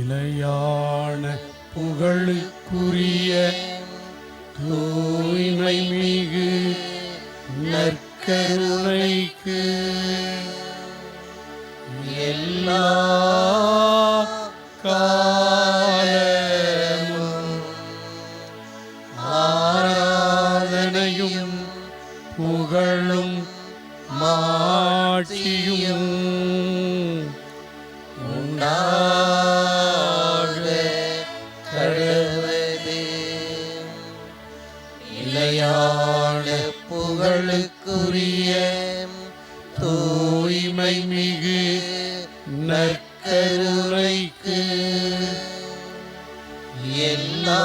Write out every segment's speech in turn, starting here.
நிலையான புகழுக்குரிய தூய்மை மிகு நற்கருணைக்கு எல்லா காலமும் ஆராதனையும் புகழும் மாட்சியும் உண்டாக கடவுளே. நிலையான புகழுக்குரிய தூய்மை மிகு நற்கருணைக்கு எல்லா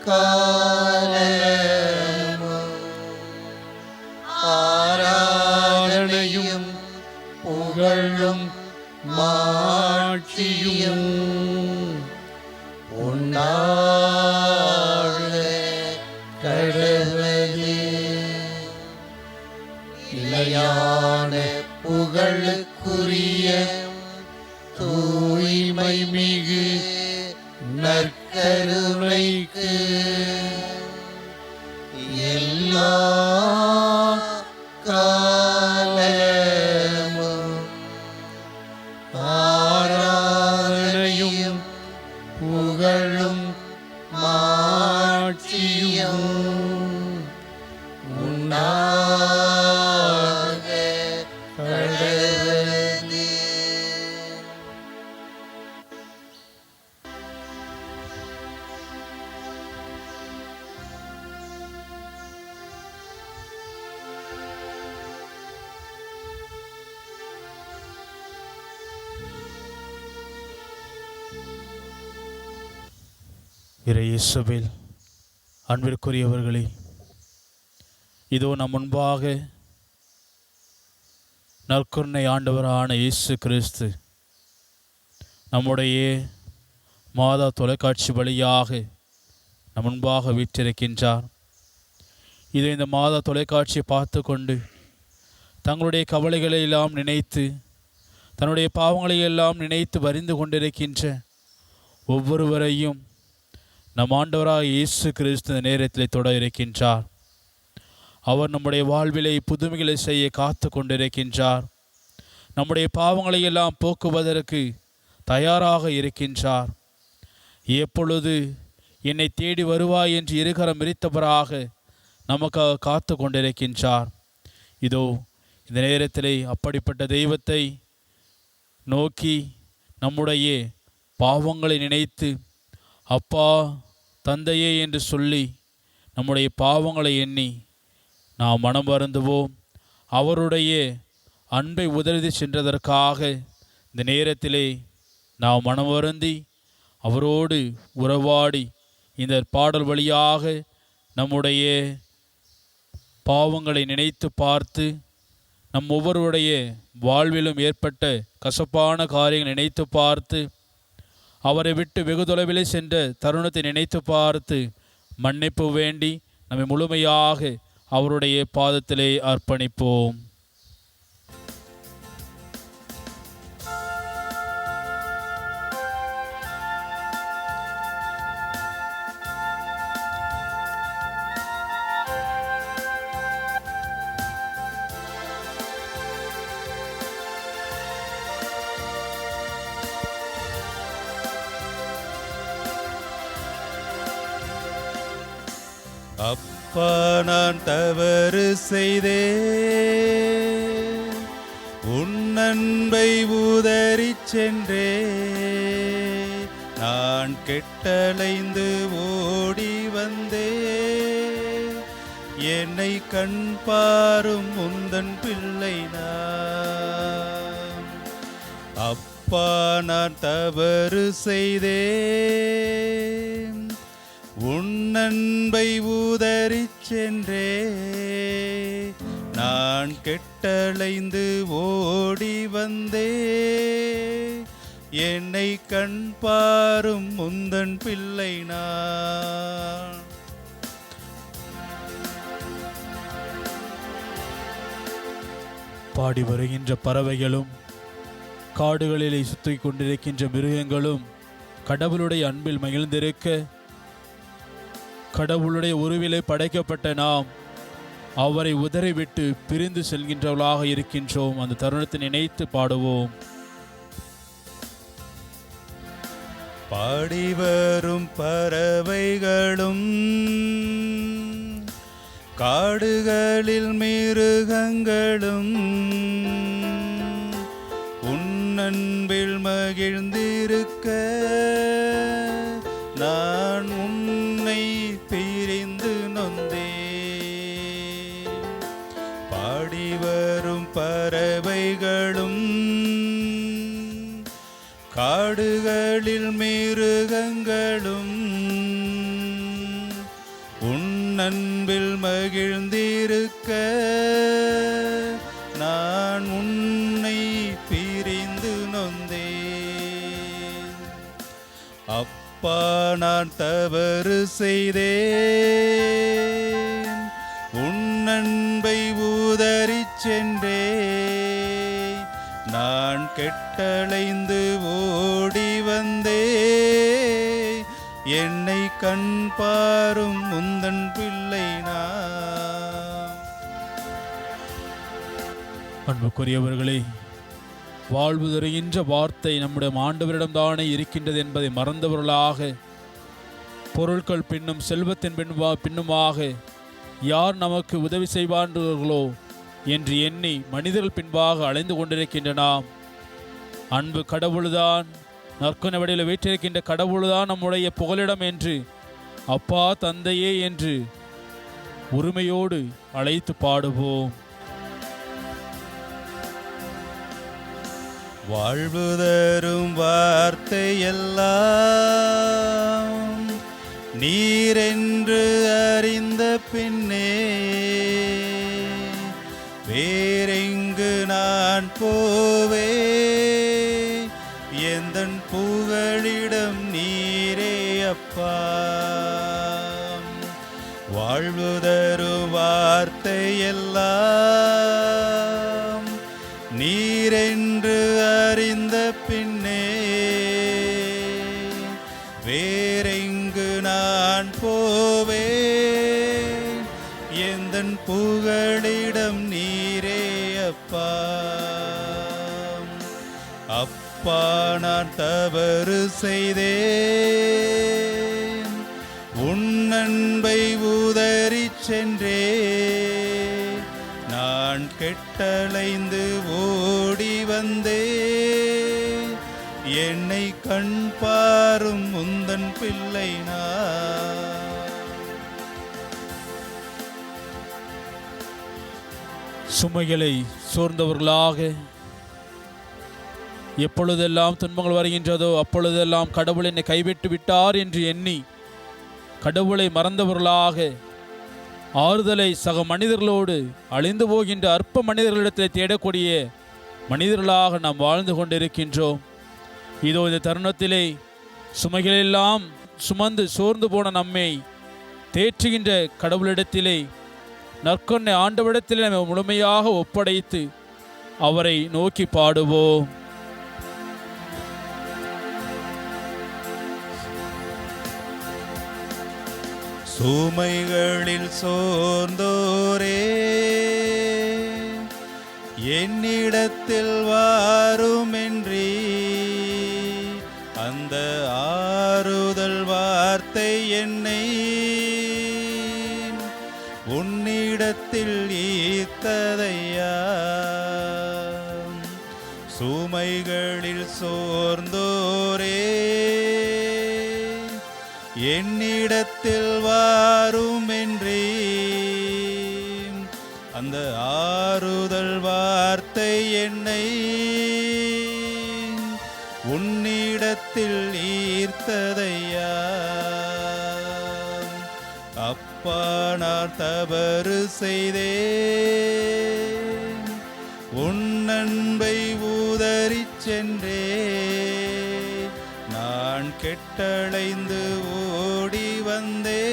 காலமும் ஆராதனையும் புகழும் மாட்சியும் உண்டாக கடவுளே. நிலையான புகழுக்குரிய தூய்மை மிகு நற்கருணைக்கு எல்லா காலமும் ஆராதனையும் புகழும் மாட்சியும் உண்டாக கடவுளே. இயேசுவில் அன்பிற்குரியவர்களே, இதோ நம் முன்பாக நற்கருணை ஆண்டவரான இயேசு கிறிஸ்து நம்முடைய மாதா தொலைக்காட்சி வழியாக நம் முன்பாக வீற்றிருக்கின்றார். இதை இந்த மாதா தொலைக்காட்சியை பார்த்து கொண்டு தங்களுடைய கவலைகளை எல்லாம் நினைத்து தன்னுடைய பாவங்களை எல்லாம் நினைத்து வரிந்து கொண்டிருக்கின்ற ஒவ்வொருவரையும் நம் ஆண்டவராக இயேசு கிறிஸ்து இந்த நேரத்தில் தொட இருக்கின்றார். அவர் நம்முடைய வாழ்விலை புதுமைகளை செய்ய காத்து கொண்டிருக்கின்றார். நம்முடைய பாவங்களை எல்லாம் போக்குவதற்கு தயாராக இருக்கின்றார். எப்பொழுது என்னை தேடி வருவாய் என்று இருகரம் விரித்தவராக நமக்காக காத்து கொண்டிருக்கின்றார். இதோ இந்த நேரத்திலே அப்படிப்பட்ட தெய்வத்தை நோக்கி நம்முடைய பாவங்களை நினைத்து அப்பா தந்தையே என்று சொல்லி நம்முடைய பாவங்களை எண்ணி நாம் மனம் வருந்துவோம். அவருடைய அன்பை உதறி சென்றதற்காக இந்த நேரத்திலே நாம் மனம் வருந்தி அவரோடு உறவாடி இந்த பாடல் வழியாக நம்முடைய பாவங்களை நினைத்து பார்த்து நம் ஒவ்வொருவருடைய வாழ்விலும் ஏற்பட்ட கசப்பான காரியங்களை நினைத்து பார்த்து அவரை விட்டு வெகு தொலைவிலே சென்ற தருணத்தை நினைத்து பார்த்து மன்னிப்பு வேண்டி நம்மை முழுமையாக அவருடைய பாதத்திலே அர்ப்பணிப்போம். அப்பா, நான் தவறு செய்தேன், உன் அன்பை உதறிச் சென்றேன். நான் கெட்டலைந்து ஓடி வந்தேன், என்னை கண் பாரும் உந்தன் பிள்ளை நான். அப்பா, நான் தவறு செய்தேன், உன் அன்பை உதறிச் சென்றே. நான் கெட்டலைந்து ஓடி வந்தே, என்னை கண் பாரும் முந்தன் பிள்ளை நான். பாடி வருகின்ற பறவைகளும் காடுகளிலே சுற்றிக் கொண்டிருக்கின்ற மிருகங்களும் கடவுளுடைய அன்பில் மகிழ்ந்திருக்க, கடவுளுடைய உருவிலே படைக்கப்பட்ட நாம் அவரை உதறிவிட்டு பிரிந்து செல்கின்றவர்களாக இருக்கின்றோம். அந்த தருணத்தை நினைத்து பாடுவோம். பாடி வரும் பறவைகளும் காடுகளில் மிருகங்களும் உன் அன்பில் மகிழ்ந்திருக்க, நான் உன்னை பிரிந்து நொந்தேன். பாடி வரும் பறவைகளும் காடுகளில் மிருகங்களும் உன் அன்பில் மகிழ்ந்திருக்க, நான் உன்னை பிரிந்து நொந்தேன். அப்பா, நான் தவறு செய்தேன், உன் அன்பை உதறிச் சென்றேன். நான் கெட்டலைந்து ஓடி வந்தே, என்னை கண் பாரும் முந்தன் பிள்ளை நான். அன்புக்குரியவர்களே, வாழ்வு தருகின்ற வார்த்தை நம்முடைய ஆண்டவரிடம்தானே இருக்கின்றது என்பதை மறந்தவர்களாக, பொருட்கள் பின்னும் செல்வத்தின் பின்னுமாக யார் நமக்கு உதவி செய்வார்களோ என்று எண்ணி மனிதர்கள் பின்பாக அலைந்து கொண்டிருக்கின்ற நாம், அன்பு கடவுள்தான், நற்குண வடிவில் வீற்றிருக்கின்ற கடவுள்தான் நம்முடைய புகலிடம் என்று, அப்பா தந்தையே என்று உரிமையோடு அழைத்து பாடுவோம். வாழ்வு தரும் வார்த்தை எல்லாம் நீரென்று அறிந்த பின்னே, வேறெங்கு நான் போவே, எந்தன் புகழிடம் நீரே அப்பா. வாழ்வு தரும் வார்த்தை எல்லாம் நீரென்று அறிந்த பின்னே, வேறெங்கு நான் போவே, எந்தன் புகழிடம் நீரே அப்பா. அப்பா, நான் தவறு செய்தேன், உன் அன்பை உதறிச் சென்றேன். நான் கெட்டலைந்து ஓடி வந்தே, என்னை கண் பாரும் முந்தன் பிள்ளை நான். சுமைகளை சோர்ந்தவர்களாக, எப்பொழுதெல்லாம் துன்பங்கள் வருகின்றதோ அப்பொழுதெல்லாம் கடவுள் என்னை கைவிட்டு விட்டார் என்று எண்ணி கடவுளை மறந்தவர்களாக, ஆறுதலை சக மனிதர்களோடு அழிந்து போகின்ற அற்ப மனிதர்களிடத்தில் தேடக்கூடிய மனிதர்களாக நாம் வாழ்ந்து கொண்டிருக்கின்றோம். இதோ இந்த தருணத்திலே சுமைகளெல்லாம் சுமந்து சோர்ந்து போன நம்மை தேற்றுகின்ற கடவுளிடத்திலே, நற்கொன்னை ஆண்டவரிடத்திலே நம்ம முழுமையாக ஒப்படைத்து அவரை நோக்கி பாடுவோம். சுமைகளில் சோர்ந்தோரே, என்னிடத்தில் வாருமென்றி, அந்த ஆறுதல் வார்த்தை என்னை உன்னிடத்தில் ஈர்த்ததையா. சுமைகளில் சோர்ந்தோரே, என்னிடத்தில் வாருமென்றி, அந்த ஆறுதல் வார்த்தை என்னை உன்னிடத்தில் ஈர்த்ததையா. அப்பா, நான் தவறு செய்தேன், உன் அன்பை உதறிச் சென்றேன். நான் கெட்டலைந்து ஓடி வந்தே,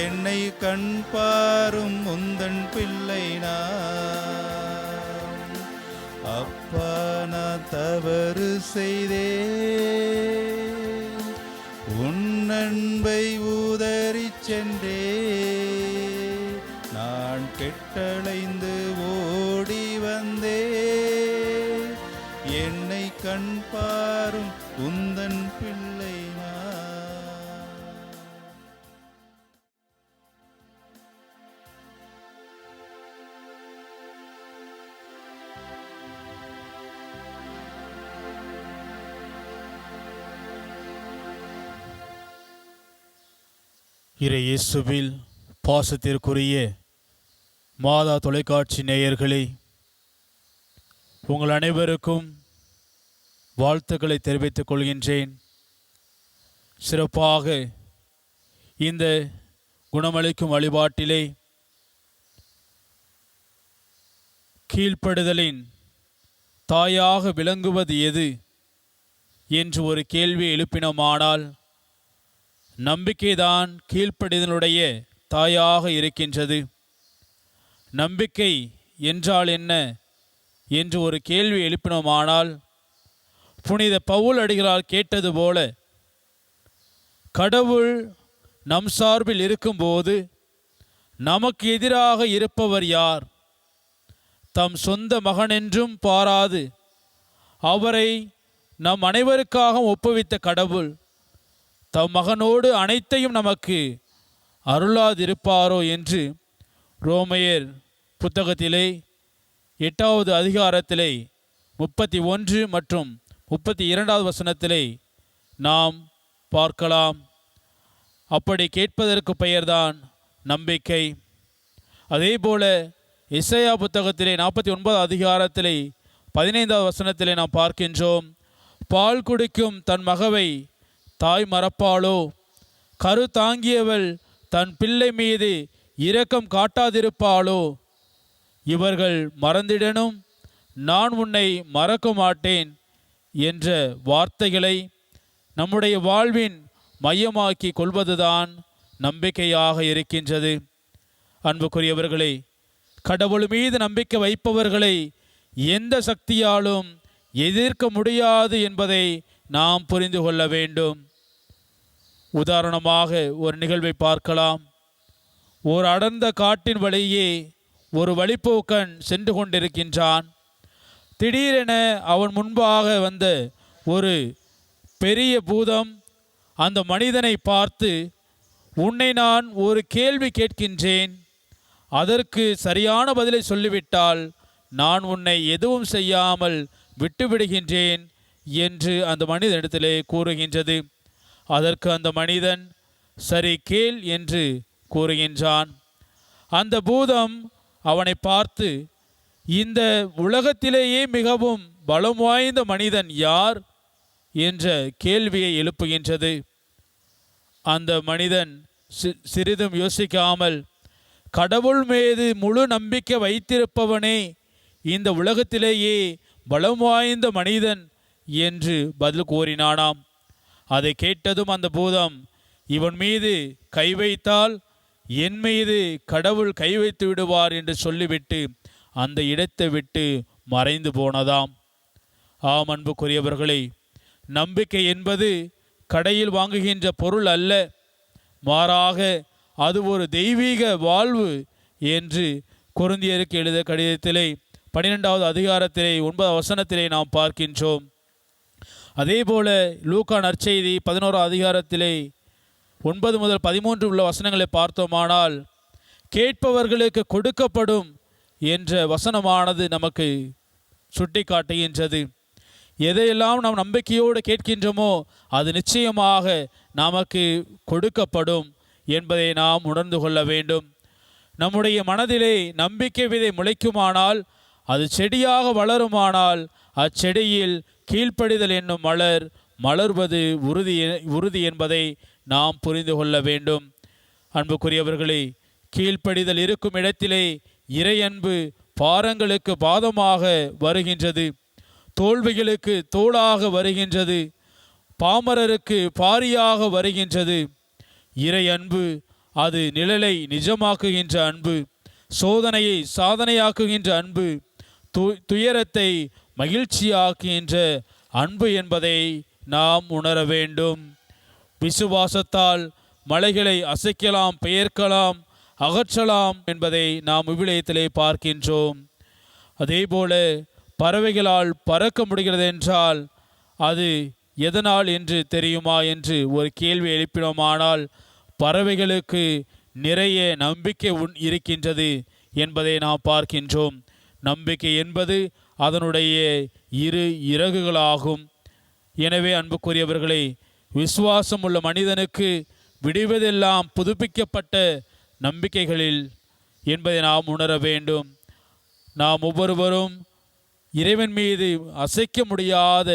என்னை கண் பாரும் முந்தன் பிள்ளை நான். அப்பா நான் தவறு செய்தே, உன் அன்பை உதறிச் சென்றே, நான் கெட்டளைந்து ஓடி வந்தே, என்னை கண் பாரும் உந்தன் பிள்ளை நான். இறை இயேசுவில் பாசத்திற்குரிய மாதா தொலைக்காட்சி நேயர்களே, உங்கள் அனைவருக்கும் வாழ்த்துக்களை தெரிவித்துக் கொள்கின்றேன். சிறப்பாக இந்த குணமளிக்கும் வழிபாட்டிலே கீழ்ப்படுதலின் தாயாக விளங்குவது எது என்று ஒரு கேள்வி எழுப்பினோமானால், நம்பிக்கைதான் கீழ்ப்படிதலுடைய தாயாக இருக்கின்றது. நம்பிக்கை என்றால் என்ன என்று ஒரு கேள்வி எழுப்பினோமானால், புனித பவுல் அடிகளார் கேட்டது போல, கடவுள் நம் சார்பில் இருக்கும்போது நமக்கு எதிராக இருப்பவர் யார்? தம் சொந்த மகனென்றும் பாராது அவரை நம் அனைவருக்காக ஒப்புவித்த கடவுள் தம் மகனோடு அனைத்தையும் நமக்கு அருளாதிருப்பாரோ என்று ரோமையர் புத்தகத்திலே 8வது அதிகாரத்திலே 31 மற்றும் 32வது வசனத்திலே நாம் பார்க்கலாம். அப்படி கேட்பதற்கு பெயர்தான் நம்பிக்கை. அதேபோல எசேயா புத்தகத்திலே 49வது அதிகாரத்திலே 15வது வசனத்திலே நாம் பார்க்கின்றோம், பால் குடிக்கும் தன் மகவை தாய் மறப்பாளோ? கரு தாங்கியவள் தன் பிள்ளை மீது இரக்கம் காட்டாதிருப்பாளோ? இவர்கள் மறந்திடனும் நான் உன்னை மறக்க மாட்டேன் என்ற வார்த்தைகளை நம்முடைய வாழ்வின் மையமாக்கி கொள்வதுதான் நம்பிக்கையாக இருக்கின்றது. அன்புக்குரியவர்களே, கடவுள் மீது நம்பிக்கை வைப்பவர்களை எந்த சக்தியாலும் எதிர்க்க முடியாது என்பதை நாம் புரிந்து கொள்ள வேண்டும். உதாரணமாக ஒரு நிகழ்வை பார்க்கலாம். ஒரு அடர்ந்த காட்டின் வழியே ஒரு வழிப்போக்கன் சென்று கொண்டிருக்கின்றான். திடீரென அவன் முன்பாக வந்த ஒரு பெரிய பூதம் அந்த மனிதனை பார்த்து, உன்னை நான் ஒரு கேள்வி கேட்கின்றேன், அதற்கு சரியான பதிலை சொல்லிவிட்டால் நான் உன்னை எதுவும் செய்யாமல் விட்டுவிடுகின்றேன் என்று அந்த மனிதனிடத்திலே கூறுகின்றது. அதற்கு அந்த மனிதன் சரி கேள் என்று கூறுகின்றான். அந்த பூதம் அவனை பார்த்து, இந்த உலகத்திலேயே மிகவும் பலம் வாய்ந்த மனிதன் யார் என்ற கேள்வியை எழுப்புகின்றது. அந்த மனிதன் சிறிதும் யோசிக்காமல், கடவுள் மீது முழு நம்பிக்கை வைத்திருப்பவனே இந்த உலகத்திலேயே பலம் வாய்ந்த மனிதன் என்று பதில் கூறினானாம். அதை கேட்டதும் அந்த பூதம், இவன் மீது கை வைத்தால் என் மீது கடவுள் கை வைத்து விடுவார் என்று சொல்லிவிட்டு அந்த இடத்தை விட்டு மறைந்து போனதாம். ஆம் அன்புக்குரியவர்களே, நம்பிக்கை என்பது கடையில் வாங்குகின்ற பொருள் அல்ல, மாறாக அது ஒரு தெய்வீக வாழ்வு என்று கொரிந்தியருக்கு எழுதிய கடிதத்திலே 12வது அதிகாரத்திலே 9வது வசனத்திலே நாம் பார்க்கின்றோம். அதேபோல லூக்கா நற்செய்தி 11வது அதிகாரத்திலே 9 முதல் 13 உள்ள வசனங்களை பார்த்தோமானால், கேட்பவர்களுக்கு கொடுக்கப்படும் என்ற வசனமானது நமக்கு சுட்டி காட்டுகின்றது. எதையெல்லாம் நாம் நம்பிக்கையோடு கேட்கின்றோமோ அது நிச்சயமாக நமக்கு கொடுக்கப்படும் என்பதை நாம் உணர்ந்து கொள்ள வேண்டும். நம்முடைய மனதிலே நம்பிக்கை விதை முளைக்குமானால், அது செடியாக வளருமானால், அச்செடியில் கீழ்ப்படிதல் என்னும் மலர்வது உறுதி என்பதை நாம் புரிந்து கொள்ள வேண்டும். அன்புக்குரியவர்களே, கீழ்ப்படிதல் இருக்கும் இடத்திலே இறை அன்பு பாரங்களுக்கு பாதமாக வருகின்றது, தோல்விகளுக்கு தோளாக வருகின்றது, பாமரருக்கு பாரியாக வருகின்றது. இறை அன்பு அது நிழலை நிஜமாக்குகின்ற அன்பு, சோதனையை சாதனையாக்குகின்ற அன்பு, துயரத்தை மகிழ்ச்சியாக்குகின்ற அன்பு என்பதை நாம் உணர வேண்டும். விசுவாசத்தால் மலைகளை அசைக்கலாம், பெயர்க்கலாம், அகற்றலாம் என்பதை நாம் விவிலியத்திலே பார்க்கின்றோம். அதேபோல பறவைகளால் பறக்க முடிகிறது என்றால் அது எதனால் என்று தெரியுமா என்று ஒரு கேள்வி எழுப்பினோமானால் பறவைகளுக்கு நிறைய நம்பிக்கை இருக்கின்றது என்பதை நாம் பார்க்கின்றோம். நம்பிக்கை என்பது அதனுடைய இரு இறகுகளாகும். எனவே அன்புக்குரியவர்களே, விசுவாசம் உள்ள மனிதனுக்கு விடுவதெல்லாம் புதுப்பிக்கப்பட்ட நம்பிக்கைகளில் என்பதை நாம் உணர வேண்டும். நாம் ஒவ்வொருவரும் இறைவன் மீது அசைக்க முடியாத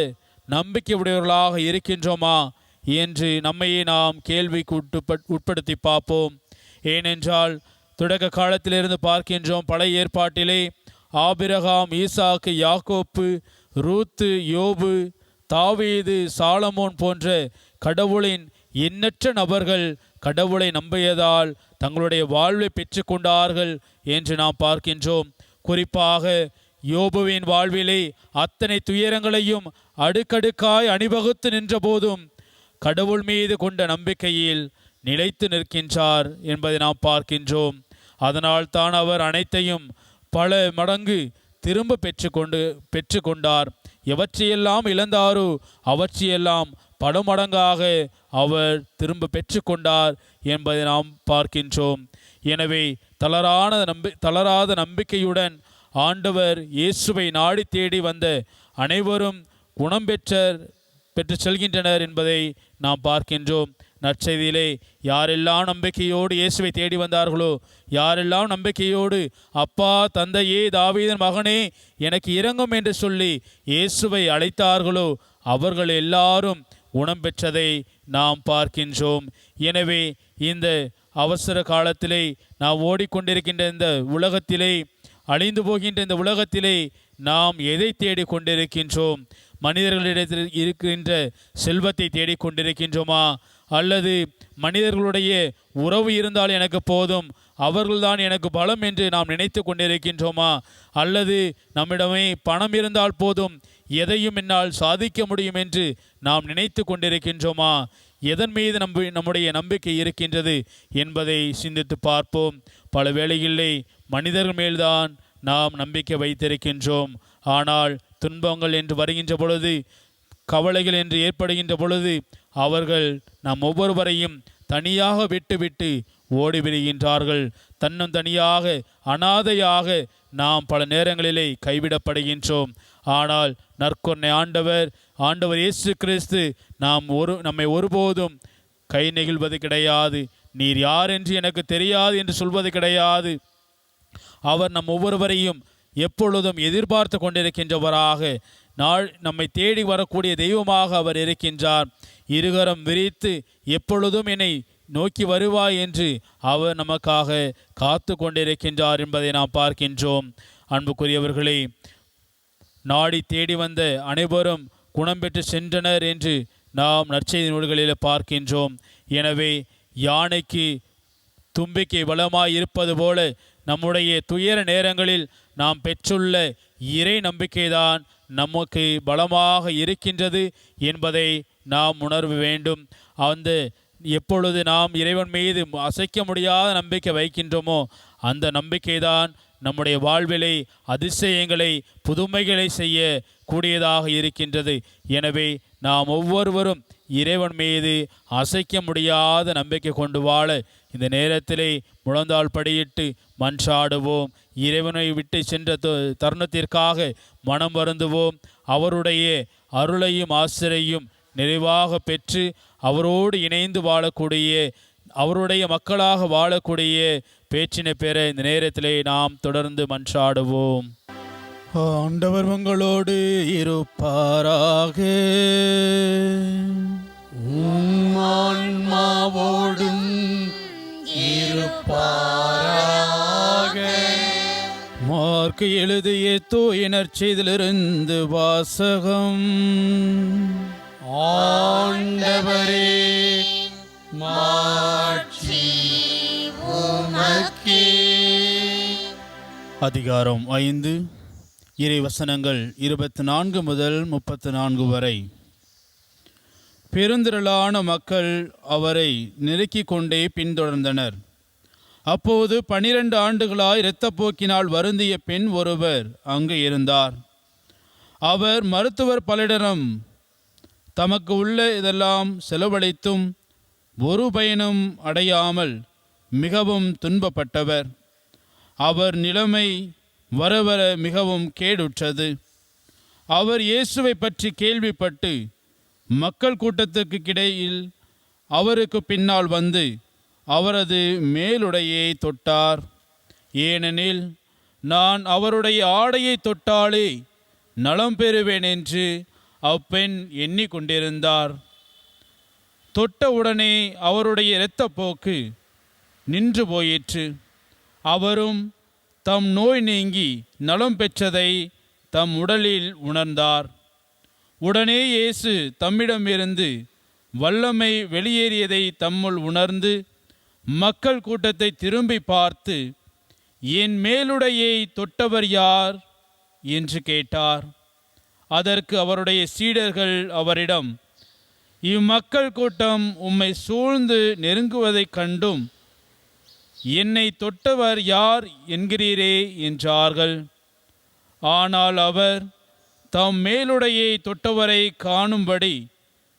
நம்பிக்கை உடையவர்களாக இருக்கின்றோமா என்று நம்மையே நாம் கேள்விக்கு உட்படுத்தி பார்ப்போம். ஏனென்றால் தொடக்க காலத்திலிருந்து பார்க்கின்றோம், பழைய ஏற்பாட்டிலே ஆபிரகாம், ஈசாக்கு, யாக்கோப்பு, ரூத்து, யோபு, தாவீது, சாலமோன் போன்ற கடவுளின் எண்ணற்ற நபர்கள் கடவுளை நம்பியதால் தங்களுடைய வாழ்வை பெற்று கொண்டார்கள் என்று நாம் பார்க்கின்றோம். குறிப்பாக யோபுவின் வாழ்விலே அத்தனை துயரங்களையும் அடுக்கடுக்காய் அணிவகுத்து நின்ற போதும் கடவுள் மீது கொண்ட நம்பிக்கையில் நிலைத்து நிற்கின்றார் என்பதை நாம் பார்க்கின்றோம். அதனால் தான் அவர் அனைத்தையும் பல மடங்கு திரும்ப பெற்று கொண்டார். எவற்றையெல்லாம் இழந்தாரோ அவற்றையெல்லாம் பல மடங்காக அவர் திரும்ப பெற்று கொண்டார் என்பதை நாம் பார்க்கின்றோம். எனவே தளராத நம்பிக்கையுடன் ஆண்டவர் இயேசுவை நாடி தேடி வந்த அனைவரும் குணம் பெற்று செல்கின்றனர் என்பதை நாம் பார்க்கின்றோம். நற்செய்தியிலே யாரெல்லாம் நம்பிக்கையோடு இயேசுவை தேடி வந்தார்களோ, யாரெல்லாம் நம்பிக்கையோடு அப்பா, தந்தையே, தாவீதின் மகனே எனக்கு இரங்கும் என்று சொல்லி இயேசுவை அழைத்தார்களோ அவர்கள் எல்லாரும் குணம் பெற்றதை நாம் பார்க்கின்றோம். எனவே இந்த அவசர காலத்திலே நாம் ஓடிக்கொண்டிருக்கின்ற இந்த உலகத்திலே, அழிந்து போகின்ற இந்த உலகத்திலே நாம் எதை தேடிக் கொண்டிருக்கின்றோம்? மனிதர்களிடத்தில் இருக்கின்ற செல்வத்தை தேடிக்கொண்டிருக்கின்றோமா? அல்லது மனிதர்களுடைய உறவு இருந்தால் எனக்கு போதும், அவர்கள்தான் எனக்கு பலம் என்று நாம் நினைத்து கொண்டிருக்கின்றோமா? அல்லது நம்மிடமே பணம் இருந்தால் போதும், எதையும் என்னால் சாதிக்க முடியும் என்று நாம் நினைத்து கொண்டிருக்கின்றோமா? எதன் மீது நம்முடைய நம்பிக்கை இருக்கின்றது என்பதை சிந்தித்து பார்ப்போம். பல வேளைகளிலே மனிதர்கள் மேல்தான் நாம் நம்பிக்கை வைத்திருக்கின்றோம். ஆனால் துன்பங்கள் என்று வருகின்ற பொழுது, கவலைகள் என்று ஏற்படுகின்ற பொழுது அவர்கள் நம் ஒவ்வொருவரையும் தனியாக விட்டு ஓடிவிடுகின்றார்கள். தனியாக அனாதையாக நாம் பல நேரங்களிலே கைவிடப்படுகின்றோம். ஆனால் நற்கொன்னை ஆண்டவர் இயேசு கிறிஸ்து நம்மை ஒருபோதும் கை நெகிழ்வது கிடையாது. நீர் யார் என்று எனக்கு தெரியாது என்று சொல்வது கிடையாது. அவர் நம் ஒவ்வொருவரையும் எப்பொழுதும் எதிர்பார்த்து கொண்டிருக்கின்றவராக, நம்மை தேடி வரக்கூடிய தெய்வமாக அவர் இருக்கின்றார். இருகரம் விரித்து எப்பொழுதும் என்னை நோக்கி வருவாய் என்று அவர் நமக்காக காத்து கொண்டிருக்கின்றார் என்பதை நாம் பார்க்கின்றோம். அன்புக்குரியவர்களே, நாடி தேடி வந்த அனைவரும் குணம் பெற்று சென்றனர் என்று நாம் நற்செய்தி நூல்களில் பார்க்கின்றோம். எனவே யானைக்கு தும்பிக்கை பலமாய் இருப்பது போல நம்முடைய துயர நேரங்களில் நாம் பெற்றுள்ள இறை நம்பிக்கைதான் நமக்கு பலமாக இருக்கின்றது என்பதை நாம் உணர்வு வேண்டும். எப்பொழுது நாம் இறைவன் மீது அசைக்க முடியாத நம்பிக்கை வைக்கின்றோமோ அந்த நம்பிக்கைதான் நம்முடைய வாழ்விலை அதிசயங்களை, புதுமைகளை செய்ய கூடியதாக இருக்கின்றது. எனவே நாம் ஒவ்வொருவரும் இறைவன் மீது அசைக்க முடியாத நம்பிக்கை கொண்டு வாழ இந்த நேரத்திலே முழந்தாள் படியிட்டு மன்றாடுவோம். இறைவனை விட்டு சென்ற தருணத்திற்காக மனம் வருந்துவோம். அவருடைய அருளையும் ஆசிரையும் நிறைவாக பெற்று அவரோடு இணைந்து வாழக்கூடிய, அவருடைய மக்களாக வாழக்கூடிய பேச்சினை பெற இந்த நேரத்திலே நாம் தொடர்ந்து மன்றாடுவோம். ஆண்டவர் உங்களோடு இருப்பாராக. ஆன்மாவோடும் இருப்பாராக. மார்க்கு எழுதிய தூய நற்செய்தியிலிருந்து வாசகம். ஆண்டவரே, மாட்சி உமக்கே. அதிகாரம் 5, இறை வசனங்கள் 24 முதல் 34 வரை. பெருந்திரளான மக்கள் அவரை நெருக்கிக் கொண்டே பின்தொடர்ந்தனர். அப்போது 12 ஆண்டுகளாய் இரத்தப்போக்கினால் வருந்திய பெண் ஒருவர் அங்கு இருந்தார். அவர் மருத்துவர் பலரிடம் தமக்கு உள்ள இதெல்லாம் செலவழித்தும் ஒரு பயனும் அடையாமல் மிகவும் துன்பப்பட்டவர். அவர் நிலைமை வர வர மிகவும் கேடுற்றது. அவர் இயேசுவை பற்றி கேள்விப்பட்டு மக்கள் கூட்டத்துக்கு இடையில் அவருக்கு பின்னால் வந்து அவரது மேலுடையை தொட்டார். ஏனெனில் நான் அவருடைய ஆடையை தொட்டாலே நலம் பெறுவேன் என்று அப்பெண் எண்ணிக்கொண்டிருந்தார். தொட்டவுடனே அவருடைய இரத்தப்போக்கு நின்று போயிற்று. அவரும் தம் நோய் நீங்கி நலம் பெற்றதை தம் உடலில் உணர்ந்தார். உடனே இயேசு தம்மிடமிருந்து வல்லமை வெளியேறியதை தம்முள் உணர்ந்து மக்கள் கூட்டத்தை திரும்பி பார்த்து, என் மேலுடையை தொட்டவர் யார் என்று கேட்டார். அதற்கு அவருடைய சீடர்கள் அவரிடம், இம்மக்கள் கூட்டம் உம்மை சூழ்ந்து நெருங்குவதைக் கண்டும் என்னை தொட்டவர் யார் என்கிறீரே என்றார்கள். ஆனால் அவர் தம் மேலுடையை தொட்டவரை காணும்படி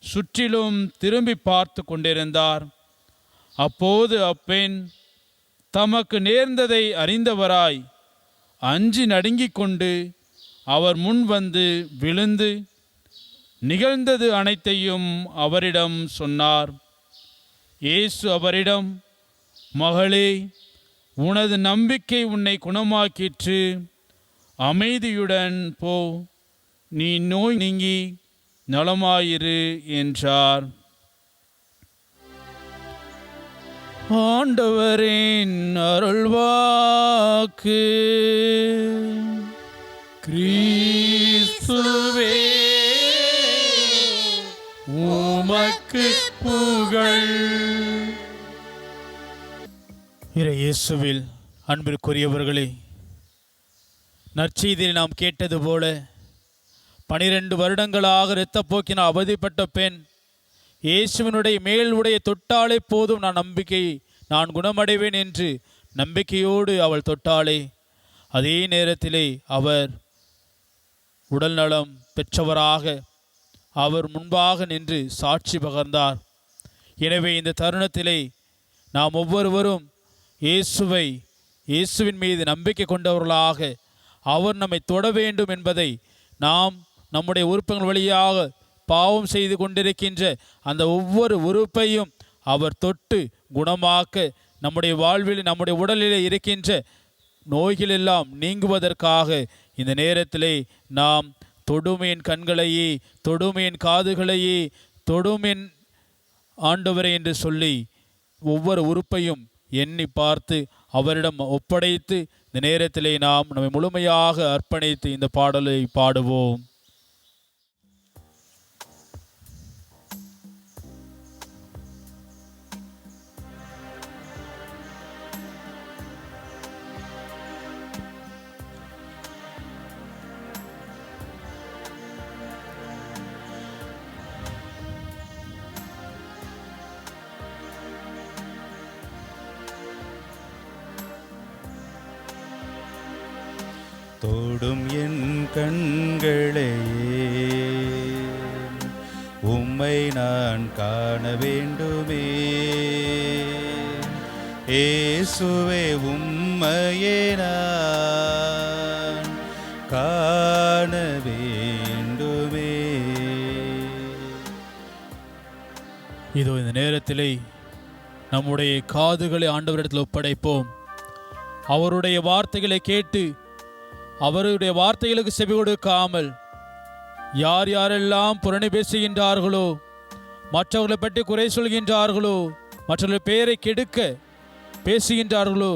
சுற்றிலும் திரும்பி பார்த்து கொண்டிருந்தார். அப்போது அப்பெண் தமக்கு நேர்ந்ததை அறிந்தவராய் அஞ்சி நடுங்கிக் கொண்டு அவர் முன் வந்து விழுந்து நிகழ்ந்தது அனைத்தையும் அவரிடம் சொன்னார். இயேசு அவரிடம், மகளே, உனது நம்பிக்கை உன்னை குணமாக்கிற்று, அமைதியுடன் போ, நீ நோய் நீங்கி நலமாயிரு என்றார். ஆண்டவரின் அருள்வாக்கு. கிறிஸ்துவே உமக்கு புகழ். இயேசுவில் அன்பிற்குரியவர்களே, நற்செய்தியில் நாம் கேட்டது போல 12 வருடங்களாக இரத்தப்போக்கினால் அவதிப்பட்ட பெண் இயேசுவினுடைய மேல் உடைய தொட்டாலே போதும் நான் குணமடைவேன் என்று நம்பிக்கையோடு அவள் தொட்டாளே. அதே நேரத்திலே அவர் உடல் நலம் பெற்றவராக அவர் முன்பாக நின்று சாட்சி பகர்ந்தார். எனவே இந்த தருணத்திலே நாம் ஒவ்வொருவரும் இயேசுவின் மீது நம்பிக்கை கொண்டவர்களாக அவர் நம்மை தொட வேண்டும் என்பதை நாம் நம்முடைய உறுப்புகள் வழியாக பாவம் செய்து கொண்டிருக்கின்ற அந்த ஒவ்வொரு உறுப்பையும் அவர் தொட்டு குணமாக்க, நம்முடைய வாழ்வில் நம்முடைய உடலிலே இருக்கின்ற நோய்கள் எல்லாம் நீங்குவதற்காக இந்த நேரத்திலே நாம் தொடுமேன் கண்களையே, தொடுமேன் காதுகளையே, தொடுமேன் ஆண்டவரே என்று சொல்லி ஒவ்வொரு உறுப்பையும் எண்ணி பார்த்து அவரிடம் ஒப்படைத்து இந்த நேரத்திலே நாம் நம்மை முழுமையாக அர்ப்பணித்து இந்த பாடலை பாடுவோம். தொடும் என் கண்களையே உம்மை நான் காண வேண்டுமே, இயேசுவே உம்மையே நான் காண வேண்டுமே. இதோ இந்த நேரத்திலே நம்முடைய காதுகளை ஆண்டவரிடத்தில் ஒப்படைப்போம். அவருடைய வார்த்தைகளை கேட்டு அவருடைய வார்த்தைகளுக்கு செவி கொடுக்காமல் யார் யாரெல்லாம் புரணி பேசுகின்றார்களோ, மற்றவர்களை பற்றி குறை சொல்கின்றார்களோ, மற்றவர்கள் பெயரை கெடுக்க பேசுகின்றார்களோ,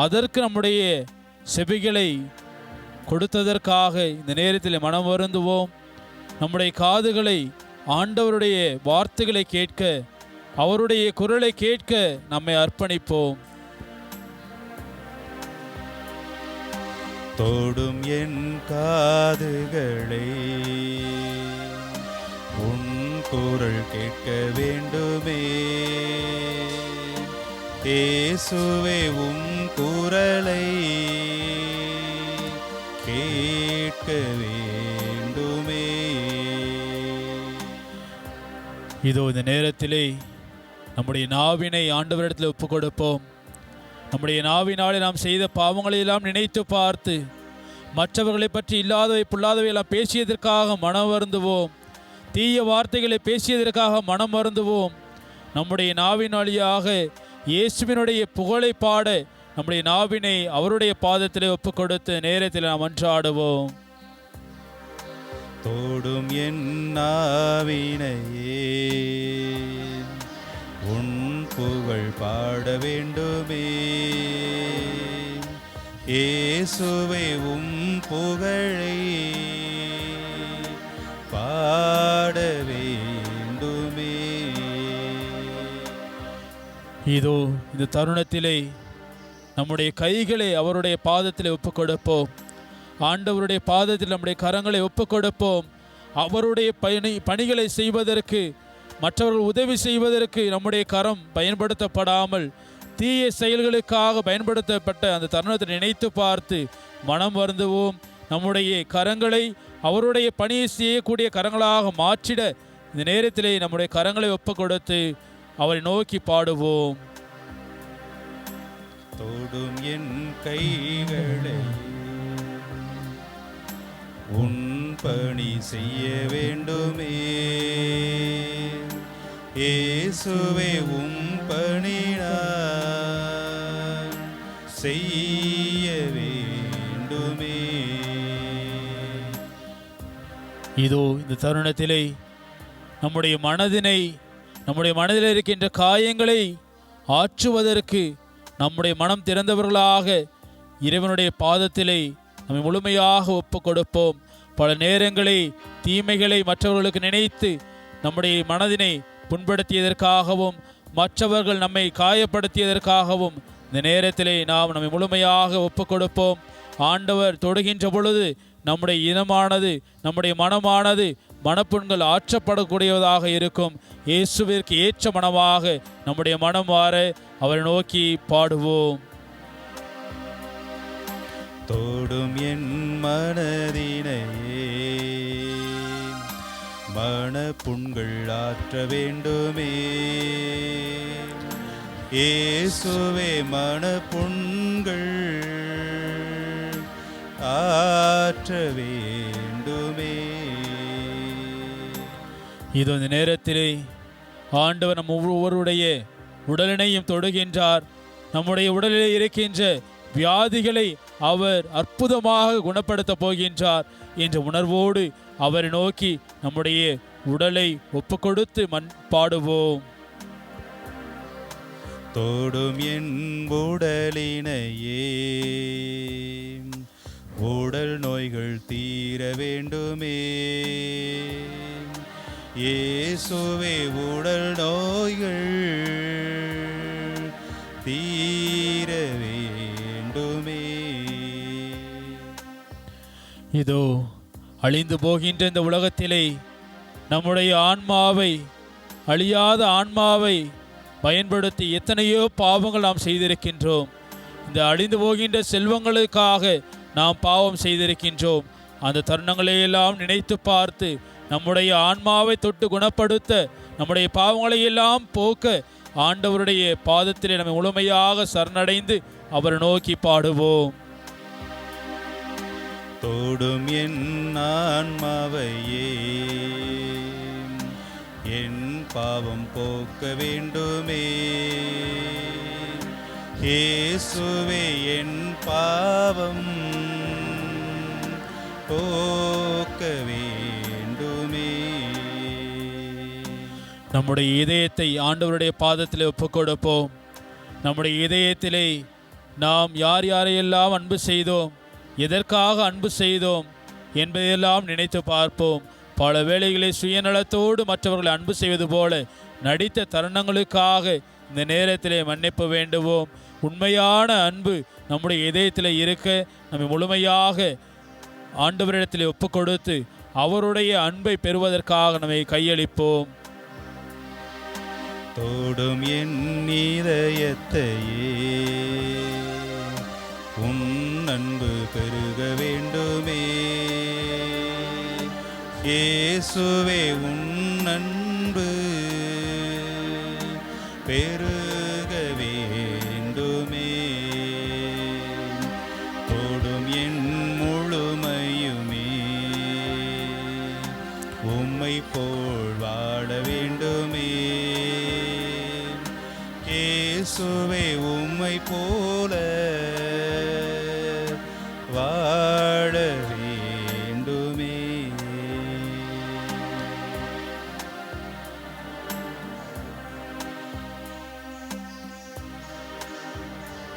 அதற்கு நம்முடைய செவிகளை கொடுத்ததற்காக இந்த நேரத்தில் மனம் வருந்துவோம். நம்முடைய காதுகளை ஆண்டவருடைய வார்த்தைகளை கேட்க, அவருடைய குரலை கேட்க நம்மை அர்ப்பணிப்போம். தொடும் என் காதுகளை உன் குரல் கேட்க வேண்டுமே. இயேசுவே உம் குரலை கேட்க வேண்டுமே. இதோ இந்த நேரத்திலே நம்முடைய நாவினை ஆண்டவரிடத்தில் ஒப்புக் கொடுப்போம். நம்முடைய நாவினாலே நாம் செய்த பாவங்களை எல்லாம் நினைத்து பார்த்து மற்றவர்களை பற்றி இல்லாதவை பொல்லாதவை எல்லாம் பேசியதற்காக மனம் வருந்துவோம். தீய வார்த்தைகளை பேசியதற்காக மனம் வருந்துவோம். நம்முடைய நாவின் வழியாக இயேசுவினுடைய புகழை பாட நம்முடைய நாவினை அவருடைய பாதத்திலே ஒப்புக் கொடுத்து நேரத்தில் நாம் மன்றாடுவோம். தோடும் என் நாவினையே உன் புகழ் பாட வேண்டுமே. இயேசுவே உம் புகழை பாட வேண்டுமே. இதோ இந்த தருணத்திலே நம்முடைய கைகளை அவருடைய பாதத்திலே ஒப்புக் கொடுப்போம். ஆண்டவருடைய பாதத்தில் நம்முடைய கரங்களை ஒப்புக் கொடுப்போம். அவருடைய பணிகளை செய்வதற்கு, மற்றவர்கள் உதவி செய்வதற்கு நம்முடைய கரம் பயன்படுத்தப்படாமல் தீய செயல்களுக்காக பயன்படுத்தப்பட்ட அந்த தருணத்தை நினைத்து பார்த்து மனம் வருந்துவோம். நம்முடைய கரங்களை அவருடைய பணியை செய்யக்கூடிய கரங்களாக மாற்றிட இந்த நேரத்திலே நம்முடைய கரங்களை ஒப்புக் கொடுத்து அவரை நோக்கி பாடுவோம். தொடும் என் கைகளை உன் பணி செய்ய வேண்டுமே. இயேசுவே உம் பணி நான் செய்ய வேண்டுமே. இதோ இந்த தருணத்திலே நம்முடைய மனதில் இருக்கின்ற காயங்களை ஆற்றுவதற்கு நம்முடைய மனம் திறந்தவர்களாக இறைவனுடைய பாதத்திலே நம்மை முழுமையாக ஒப்புக் கொடுப்போம். பல நேரங்களை தீமைகளை மற்றவர்களுக்கு நினைத்து நம்முடைய மனதினை புண்படுத்தியதற்காகவும் மற்றவர்கள் நம்மை காயப்படுத்தியதற்காகவும் இந்த நேரத்திலே நாம் நம்மை முழுமையாக ஒப்புக் கொடுப்போம். ஆண்டவர் தொடுகின்ற பொழுது நம்முடைய இனமானது, நம்முடைய மனமானது மனப்புண்கள் ஆற்றப்படக்கூடியதாக இருக்கும். இயேசுவிற்கு ஏற்ற மனமாக நம்முடைய மனம் மாற அவரை நோக்கி பாடுவோம். தோடும் என் மனதினையே மனப்புண்கள் ஆற்ற வேண்டுமே. இயேசுவே மனப்புண்கள் ஆற்ற வேண்டுமே. இது இந்த நேரத்திலே ஆண்டவர் நம் ஒவ்வொருடைய உடலினையும் தொடுகின்றார். நம்முடைய உடலிலே இருக்கின்ற வியாதிகளை அவர் அற்புதமாக குணப்படுத்த போகின்றார் என்ற உணர்வோடு அவரை நோக்கி நம்முடைய உடலை ஒப்புக் கொடுத்து பாடுவோம். தோடும் என் உடலினையே உடல் நோய்கள் தீர வேண்டுமே. இயேசுவே உடல் நோய்கள் தீர வேண்டுமே. இதோ அழிந்து போகின்ற இந்த உலகத்திலே நம்முடைய ஆன்மாவை, அழியாத ஆன்மாவை பயன்படுத்தி எத்தனையோ பாவங்கள் நாம் செய்திருக்கின்றோம். இந்த அழிந்து போகின்ற செல்வங்களுக்காக நாம் பாவம் செய்திருக்கின்றோம். அந்த தருணங்களையெல்லாம் நினைத்து பார்த்து நம்முடைய ஆன்மாவை தொட்டு குணப்படுத்த, நம்முடைய பாவங்களை எல்லாம் போக்க ஆண்டவருடைய பாதத்திலே நம்மை முழுமையாக சரணடைந்து அவரை நோக்கி பாடுவோம். தோடும் என் ஆன்மாவையே என் பாவம் போக்க வேண்டுமே. இயேசுவே என் பாவம் போக்க வேண்டுமே. நம்முடைய இதயத்தை ஆண்டவருடைய பாதத்திலே ஒப்புக் கொடுப்போம். நம்முடைய இதயத்திலே நாம் யார் யாரையெல்லாம் அன்பு செய்தோம், எதற்காக அன்பு செய்தோம் என்பதையெல்லாம் நினைத்து பார்ப்போம். பல வேளைகளில் சுயநலத்தோடு மற்றவர்களை அன்பு செய்வது போல நடித்த தருணங்களுக்காக இந்த நேரத்திலே மன்னிப்பு வேண்டுவோம். உண்மையான அன்பு நம்முடைய இதயத்தில் இருக்க நம்மை முழுமையாக ஆண்டவரிடத்தில் ஒப்பு கொடுத்து அவருடைய அன்பை பெறுவதற்காக நம்மை கையளிப்போம். தோடும் என் இதயத்தையே உன் அன்பு பெருக வேண்டுமே, இயேசுவே உன் அன்பு பெருக வேண்டுமே. தோடும் என் முழுமையுமே உம்மை போல் வாழ வேண்டுமே, இயேசுவே உம்மை போல வாழ வேண்டுமே.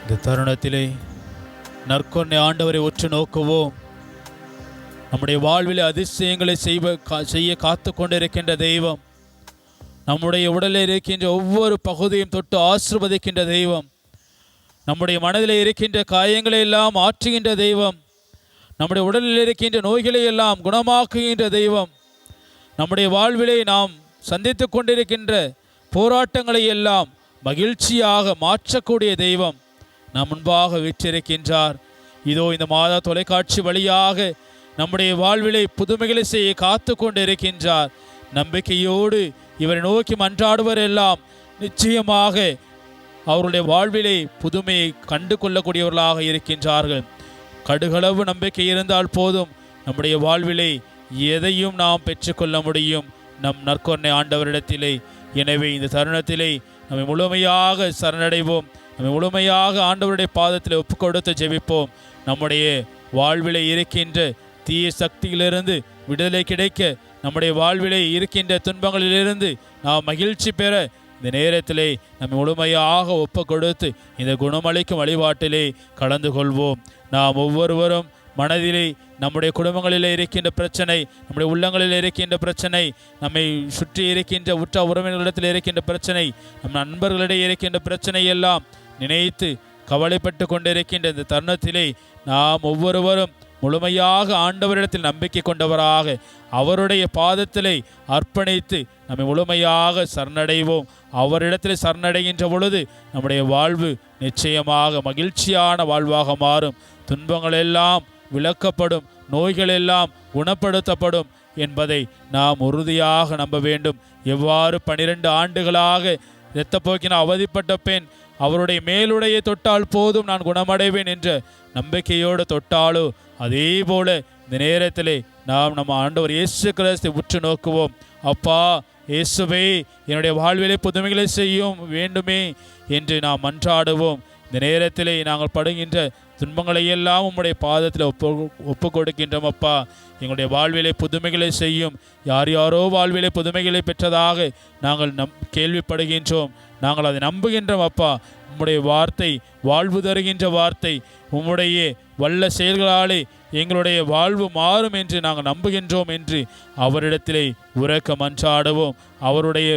இந்த தருணத்திலே நற்கொன்னை ஆண்டவரை உற்று நோக்குவோம். நம்முடைய வாழ்வில் அதிசயங்களை செய்ய காத்து கொண்டிருக்கின்ற தெய்வம், நம்முடைய உடலில் இருக்கின்ற ஒவ்வொரு பகுதியும் தொட்டு ஆசீர்வதிக்கின்ற தெய்வம், நம்முடைய மனதில் இருக்கின்ற காயங்களை எல்லாம் ஆற்றுகின்ற தெய்வம், நம்முடைய உடலில் இருக்கின்ற நோய்களை எல்லாம் குணமாக்குகின்ற தெய்வம், நம்முடைய வாழ்விலே நாம் சந்தித்து கொண்டிருக்கின்ற போராட்டங்களை எல்லாம் மகிழ்ச்சியாக மாற்றக்கூடிய தெய்வம் நம் முன்பாக வீற்றிருக்கின்றார். இதோ இந்த மாதா தொலைக்காட்சி வழியாக நம்முடைய வாழ்விலை புதுமைகளை செய்ய காத்து கொண்டு இருக்கின்றார். நம்பிக்கையோடு இவரை நோக்கி மன்றாடுவர் எல்லாம் நிச்சயமாக அவருடைய வாழ்விலை புதுமையை கண்டு கொள்ளக்கூடியவர்களாக இருக்கின்றார்கள். கடுகளவு நம்பிக்கை இருந்தால் போதும், நம்முடைய வாழ்விலை எதையும் நாம் பெற்றுக்கொள்ள முடியும் நம் நற்கொன்னை ஆண்டவரிடத்திலே. எனவே இந்த தருணத்திலே நம்மை முழுமையாக சரணடைவோம், நம்மை முழுமையாக ஆண்டவருடைய பாதத்தில் ஒப்பு கொடுத்து ஜெபிப்போம். நம்முடைய வாழ்விலே இருக்கின்ற தீய சக்தியிலிருந்து விடுதலை கிடைக்க, நம்முடைய வாழ்விலே இருக்கின்ற துன்பங்களிலிருந்து நாம் மகிழ்ச்சி பெற இந்த நேரத்திலே நம்மை முழுமையாக ஒப்பு கொடுத்து இந்த குணமளிக்கும் வழிபாட்டிலே கலந்து கொள்வோம். நாம் ஒவ்வொருவரும் மனதிலே நம்முடைய குடும்பங்களிலே இருக்கின்ற பிரச்சனை, நம்முடைய உள்ளங்களில் இருக்கின்ற பிரச்சனை, நம்மை சுற்றி இருக்கின்ற உற்ற உறவினர்களிடத்தில் இருக்கின்ற பிரச்சனை, நம் நண்பர்களிடையே இருக்கின்ற பிரச்சனை எல்லாம் நினைத்து கவலைப்பட்டு கொண்டிருக்கின்ற இந்த தருணத்திலே நாம் ஒவ்வொருவரும் முழுமையாக ஆண்டவரிடத்தில் நம்பிக்கை கொண்டவராக அவருடைய பாதத்திலே அர்ப்பணித்து நம்மை முழுமையாக சரணடைவோம். அவரிடத்தில் சரணடைகின்ற பொழுது நம்முடைய வாழ்வு நிச்சயமாக மகிழ்ச்சியான வாழ்வாக மாறும். துன்பங்கள் எல்லாம் விலக்கப்படும், நோய்கள் எல்லாம் குணப்படுத்தப்படும் என்பதை நாம் உறுதியாக நம்ப வேண்டும். எவ்வாறு 12 ஆண்டுகளாக இரத்தப்போக்கினால் அவதிப்பட்ட பெண் அவருடைய மேலுடையை தொட்டால் போதும் நான் குணமடைவேன் என்ற நம்பிக்கையோடு தொட்டாலோ, அதே போல இந்த நேரத்திலே நாம் நம்ம ஆண்டவர் இயேசு கிறிஸ்துவை உற்று நோக்குவோம். அப்பா இயேசுவே, என்னுடைய வாழ்விலே புதுமைகளை செய்யும் வேண்டுமே என்று நாம் மன்றாடுவோம். இந்த நேரத்திலே நாங்கள் படுகின்ற துன்பங்களை எல்லாம் உம்முடைய பாதத்தில் ஒப்பு கொடுக்கின்றோம். அப்பா, எங்களுடைய வாழ்விலே புதுமைகளை செய்யும். யார் யாரோ வாழ்விலே புதுமைகளை பெற்றதாக நாங்கள் கேள்விப்படுகின்றோம், நாங்கள் அதை நம்புகின்றோம். அப்பா, உம்முடைய வார்த்தை வாழ்வு தருகின்ற வார்த்தை, உம்முடைய வல்ல செயல்களாலே எங்களுடைய வாழ்வு மாறும் என்று நாங்கள் நம்புகின்றோம் என்று அவரிடத்திலே உரக்க மன்றாடுவோம். அவருடைய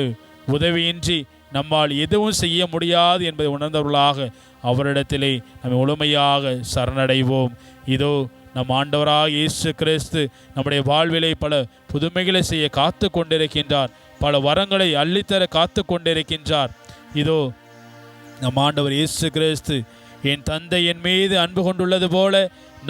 உதவியின்றி நம்மால் எதுவும் செய்ய முடியாது என்பதை உணர்ந்தவர்களாக அவரிடத்திலே நம்ம முழுமையாக சரணடைவோம். இதோ நம் ஆண்டவராக இயேசு கிறிஸ்து நம்முடைய வாழ்விலே பல புதுமைகளை செய்ய காத்து கொண்டிருக்கின்றார், பல வரங்களை அள்ளித்தர காத்து கொண்டிருக்கின்றார். இதோ நம் ஆண்டவர் இயேசு கிறிஸ்து, என் தந்தை என் மீது அன்பு கொண்டுள்ளது போல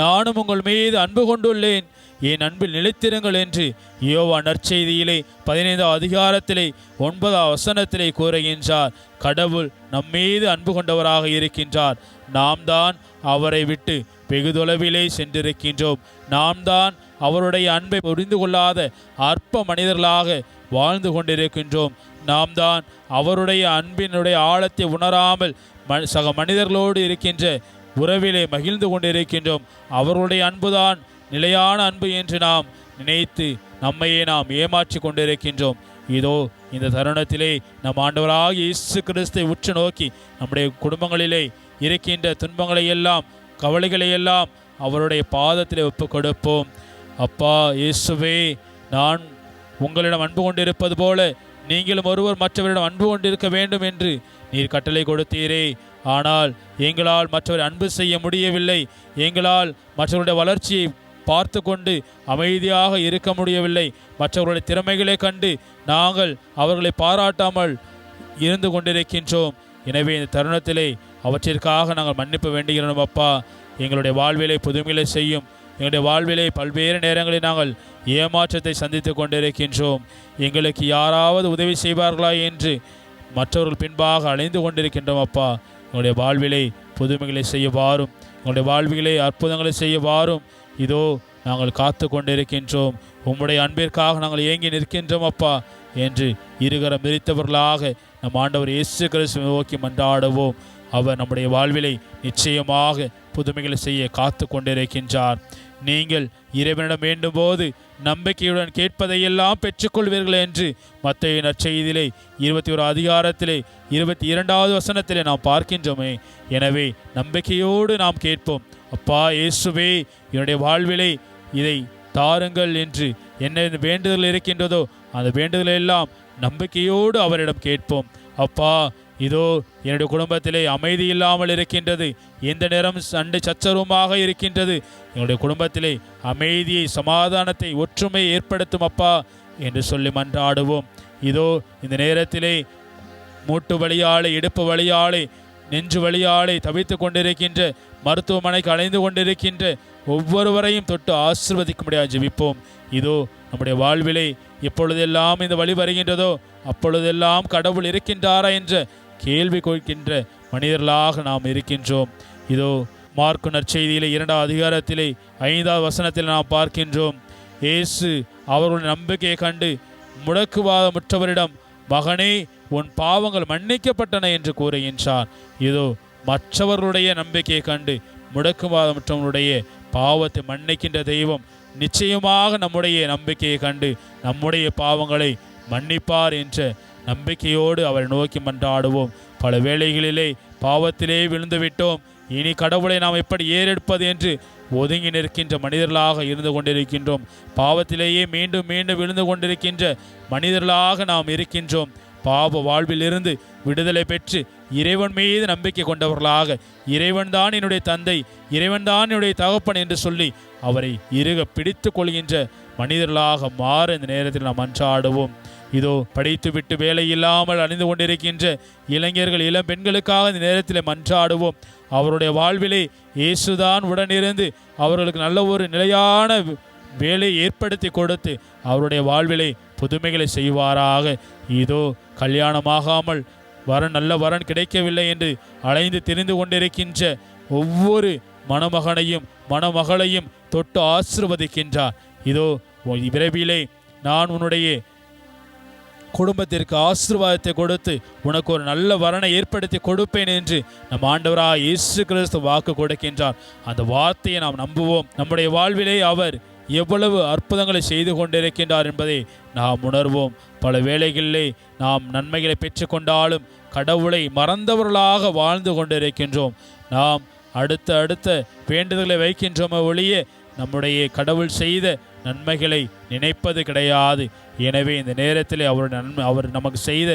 நானும் உங்கள் மீது அன்பு கொண்டுள்ளேன், என் அன்பில் நிலைத்திருங்கள் என்று யோவான் நற்செய்தியிலே 15ஆம் அதிகாரத்திலே 9ஆம் வசனத்திலே கூறுகின்றார். கடவுள் நம்மீது அன்பு கொண்டவராக இருக்கின்றார். நாம் தான் அவரை விட்டு வெகு தொலைவிலே சென்றிருக்கின்றோம். நாம் தான் அவருடைய அன்பை புரிந்து கொள்ளாத அற்ப மனிதர்களாக வாழ்ந்து கொண்டிருக்கின்றோம். நாம் தான் அவருடைய அன்பினுடைய ஆழத்தை உணராமல் சக மனிதர்களோடு இருக்கின்ற உறவிலே மகிழ்ந்து கொண்டிருக்கின்றோம். அவருடைய அன்புதான் நிலையான அன்பு என்று நாம் நினைத்து நம்மையே நாம் ஏமாற்றி கொண்டிருக்கின்றோம். இதோ இந்த தருணத்திலே நம் ஆண்டவராக இயேசு கிறிஸ்தை உற்று நோக்கி நம்முடைய குடும்பங்களிலே இருக்கின்ற துன்பங்களை எல்லாம் கவலைகளை எல்லாம் அவருடைய பாதத்திலே ஒப்பு கொடுப்போம். அப்பா இயேசுவே, நான் உங்களிடம் அன்பு கொண்டிருப்பது போல நீங்களும் ஒருவர் மற்றவரிடம் அன்பு கொண்டிருக்க வேண்டும் என்று நீர் கட்டளை கொடுத்தீரே, ஆனால் எங்களால் மற்றவரை அன்பு செய்ய முடியவில்லை, எங்களால் மற்றவருடைய வளர்ச்சியை பார்த்து கொண்டு அமைதியாக இருக்க முடியவில்லை, மற்றவர்களுடைய திறமைகளை கண்டு நாங்கள் அவர்களை பாராட்டாமல் இருந்து கொண்டிருக்கின்றோம். எனவே இந்த தருணத்திலே அவற்றிற்காக நாங்கள் மன்னிப்பு வேண்டுகிறோம் அப்பா. எங்களுடைய வாழ்விலை புதுமைகளை செய்யும். எங்களுடைய வாழ்விலே பல்வேறு நேரங்களில் நாங்கள் ஏமாற்றத்தை சந்தித்து கொண்டிருக்கின்றோம். எங்களுக்கு யாராவது உதவி செய்வார்களா என்று மற்றவர்கள் பின்பாக அலைந்து கொண்டிருக்கின்றோம் அப்பா. எங்களுடைய வாழ்விலை புதுமைகளை செய்ய வாரும், எங்களுடைய வாழ்விலே அற்புதங்களை செய்ய வாரும். இதோ நாங்கள் காத்து கொண்டிருக்கின்றோம், உம்முடைய அன்பிற்காக நாங்கள் ஏங்கி நிற்கின்றோம் அப்பா என்று இருகரம் விரித்தவர்களாக நம் ஆண்டவர் இயேசு கிறிஸ்துவை நோக்கி மன்றாடுவோம். அவர் நம்முடைய வாழ்விலை நிச்சயமாக புதுமைகளை செய்ய காத்து கொண்டிருக்கின்றார். நீங்கள் இறைவனிடம் வேண்டும் போது நம்பிக்கையுடன் கேட்பதையெல்லாம் பெற்றுக்கொள்வீர்கள் என்று மத்தேயு நற்செய்தியிலே 21 அதிகாரத்திலே 22வது வசனத்திலே நாம் பார்க்கின்றோமே. எனவே நம்பிக்கையோடு நாம் கேட்போம். அப்பா இயேசுவே, என்னுடைய வாழ்விலை இதை தாருங்கள் என்று என்ன வேண்டுதல் இருக்கின்றதோ அந்த வேண்டுதலை எல்லாம் நம்பிக்கையோடு அவரிடம் கேட்போம். அப்பா, இதோ என்னுடைய குடும்பத்திலே அமைதி இல்லாமல் இருக்கின்றது, எந்த நேரம் சண்டை சச்சரவுமாக இருக்கின்றது, என்னுடைய குடும்பத்திலே அமைதியை, சமாதானத்தை, ஒற்றுமையை ஏற்படுத்தும் அப்பா என்று சொல்லி மன்றாடுவோம். இதோ இந்த நேரத்திலே மூட்டு வலியாலே, இடுப்பு வலியாலே, நெஞ்சு வலியாலே தவித்து கொண்டிருக்கின்ற, மருத்துவமனைக்கு அலைந்து கொண்டிருக்கின்ற ஒவ்வொருவரையும் தொட்டு ஆசீர்வதிக்கும்படியாக ஜெபிப்போம். இதோ நம்முடைய வாழ்விலே எப்பொழுதெல்லாம் இந்த வழி வருகின்றதோ அப்பொழுதெல்லாம் கடவுள் இருக்கின்றாரா என்ற கேள்வி கேட்கின்ற மனிதர்களாக நாம் இருக்கின்றோம். இதோ மார்க்கு நற்செய்தியிலே 2வது அதிகாரத்திலே 5வது வசனத்தில் நாம் பார்க்கின்றோம். இயேசு அவர்களுடைய நம்பிக்கையை கண்டு முடக்குவாதமுற்றவரிடம், மகனே, உன் பாவங்கள் மன்னிக்கப்பட்டன என்று கூறுகின்றார். இதோ மற்றவர்களுடைய நம்பிக்கையை கண்டு முடக்குவாதமுற்றவனுடைய பாவத்தை மன்னிக்கின்ற தெய்வம் நிச்சயமாக நம்முடைய நம்பிக்கையை கண்டு நம்முடைய பாவங்களை மன்னிப்பார் என்ற நம்பிக்கையோடு அவரை நோக்கி மன்றாடுவோம். பல வேளைகளிலே பாவத்திலே விழுந்து விட்டோம், இனி கடவுளை நாம் எப்படி ஏறெடுப்பது என்று ஒதுங்கி நிற்கின்ற மனிதர்களாக இருந்து கொண்டிருக்கின்றோம். பாவத்திலேயே மீண்டும் மீண்டும் விழுந்து கொண்டிருக்கின்ற மனிதர்களாக நாம் இருக்கின்றோம். பாவ வாழ்வில் இருந்து விடுதலை பெற்று இறைவன் மீது நம்பிக்கை கொண்டவர்களாக, இறைவன் தான் என்னுடைய தந்தை, இறைவன் தான் என்னுடைய தகப்பன் என்று சொல்லி அவரை இறுக பிடித்து கொள்கின்ற மனிதர்களாக மாற இந்த நேரத்தில் நாம் மன்றாடுவோம். இதோ படித்து விட்டு வேலை இல்லாமல் அணிந்து கொண்டிருக்கின்ற இளைஞர்கள், இளம் பெண்களுக்காக இந்த நேரத்தில் மன்றாடுவோம். அவருடைய வாழ்விலே இயேசுதான் உடனிருந்து அவர்களுக்கு நல்ல ஒரு நிலையான வேலை ஏற்படுத்தி கொடுத்து அவருடைய வாழ்விலே புதுமைகளை செய்வாராக. இதோ கல்யாணமாகாமல் நல்ல வரன் கிடைக்கவில்லை என்று அலைந்து திரிந்து கொண்டிருக்கின்ற ஒவ்வொரு மணமகனையும் மணமகளையும் தொட்டு ஆசீர்வதிக்கின்றார். இதோ விரைவிலே நான் உன்னுடைய குடும்பத்திற்கு ஆசீர்வாதத்தை கொடுத்து உனக்கு ஒரு நல்ல வரனை ஏற்படுத்தி கொடுப்பேன் என்று நம் ஆண்டவராய் இயேசு கிறிஸ்து வாக்கு கொடுக்கின்றார். அந்த வார்த்தையை நாம் நம்புவோம். நம்முடைய வாழ்விலே அவர் எவ்வளவு அற்புதங்களை செய்து கொண்டிருக்கின்றார் என்பதை நாம் உணர்வோம். பல வேளைகளிலே நாம் நன்மைகளை பெற்றுக்கொண்டாலும் கடவுளை மறந்தவர்களாக வாழ்ந்து கொண்டிருக்கின்றோம். நாம் அடுத்த வேண்டுதல்களை வைக்கின்றோமே ஒழிய நம்முடைய கடவுள் செய்த நன்மைகளை நினைப்பது கிடையாது. எனவே இந்த நேரத்தில் அவர் நமக்கு செய்த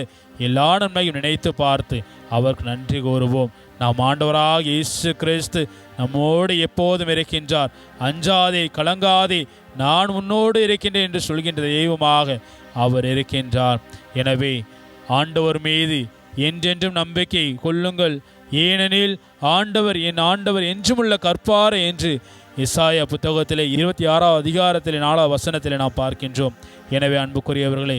எல்லா நன்மையும் நினைத்து பார்த்து அவருக்கு நன்றி கூறுவோம். நாம் ஆண்டவராக இயேசு கிறிஸ்து நம்மோடு எப்போதும் இருக்கின்றார். அஞ்சாதே, கலங்காதே, நான் உன்னோடு இருக்கின்றேன் என்று சொல்கின்ற தெய்வமாக அவர் இருக்கின்றார். எனவே ஆண்டவர் மீது என்றென்றும் நம்பிக்கை கொள்ளுங்கள், ஏனெனில் ஆண்டவர் என் ஆண்டவர் என்றுமுள்ள கற்பாறை என்று எசாயா புத்தகத்திலே 26வது அதிகாரத்திலே 4வது வசனத்திலே நாம் பார்க்கின்றோம். எனவே அன்புக்குரியவர்களே,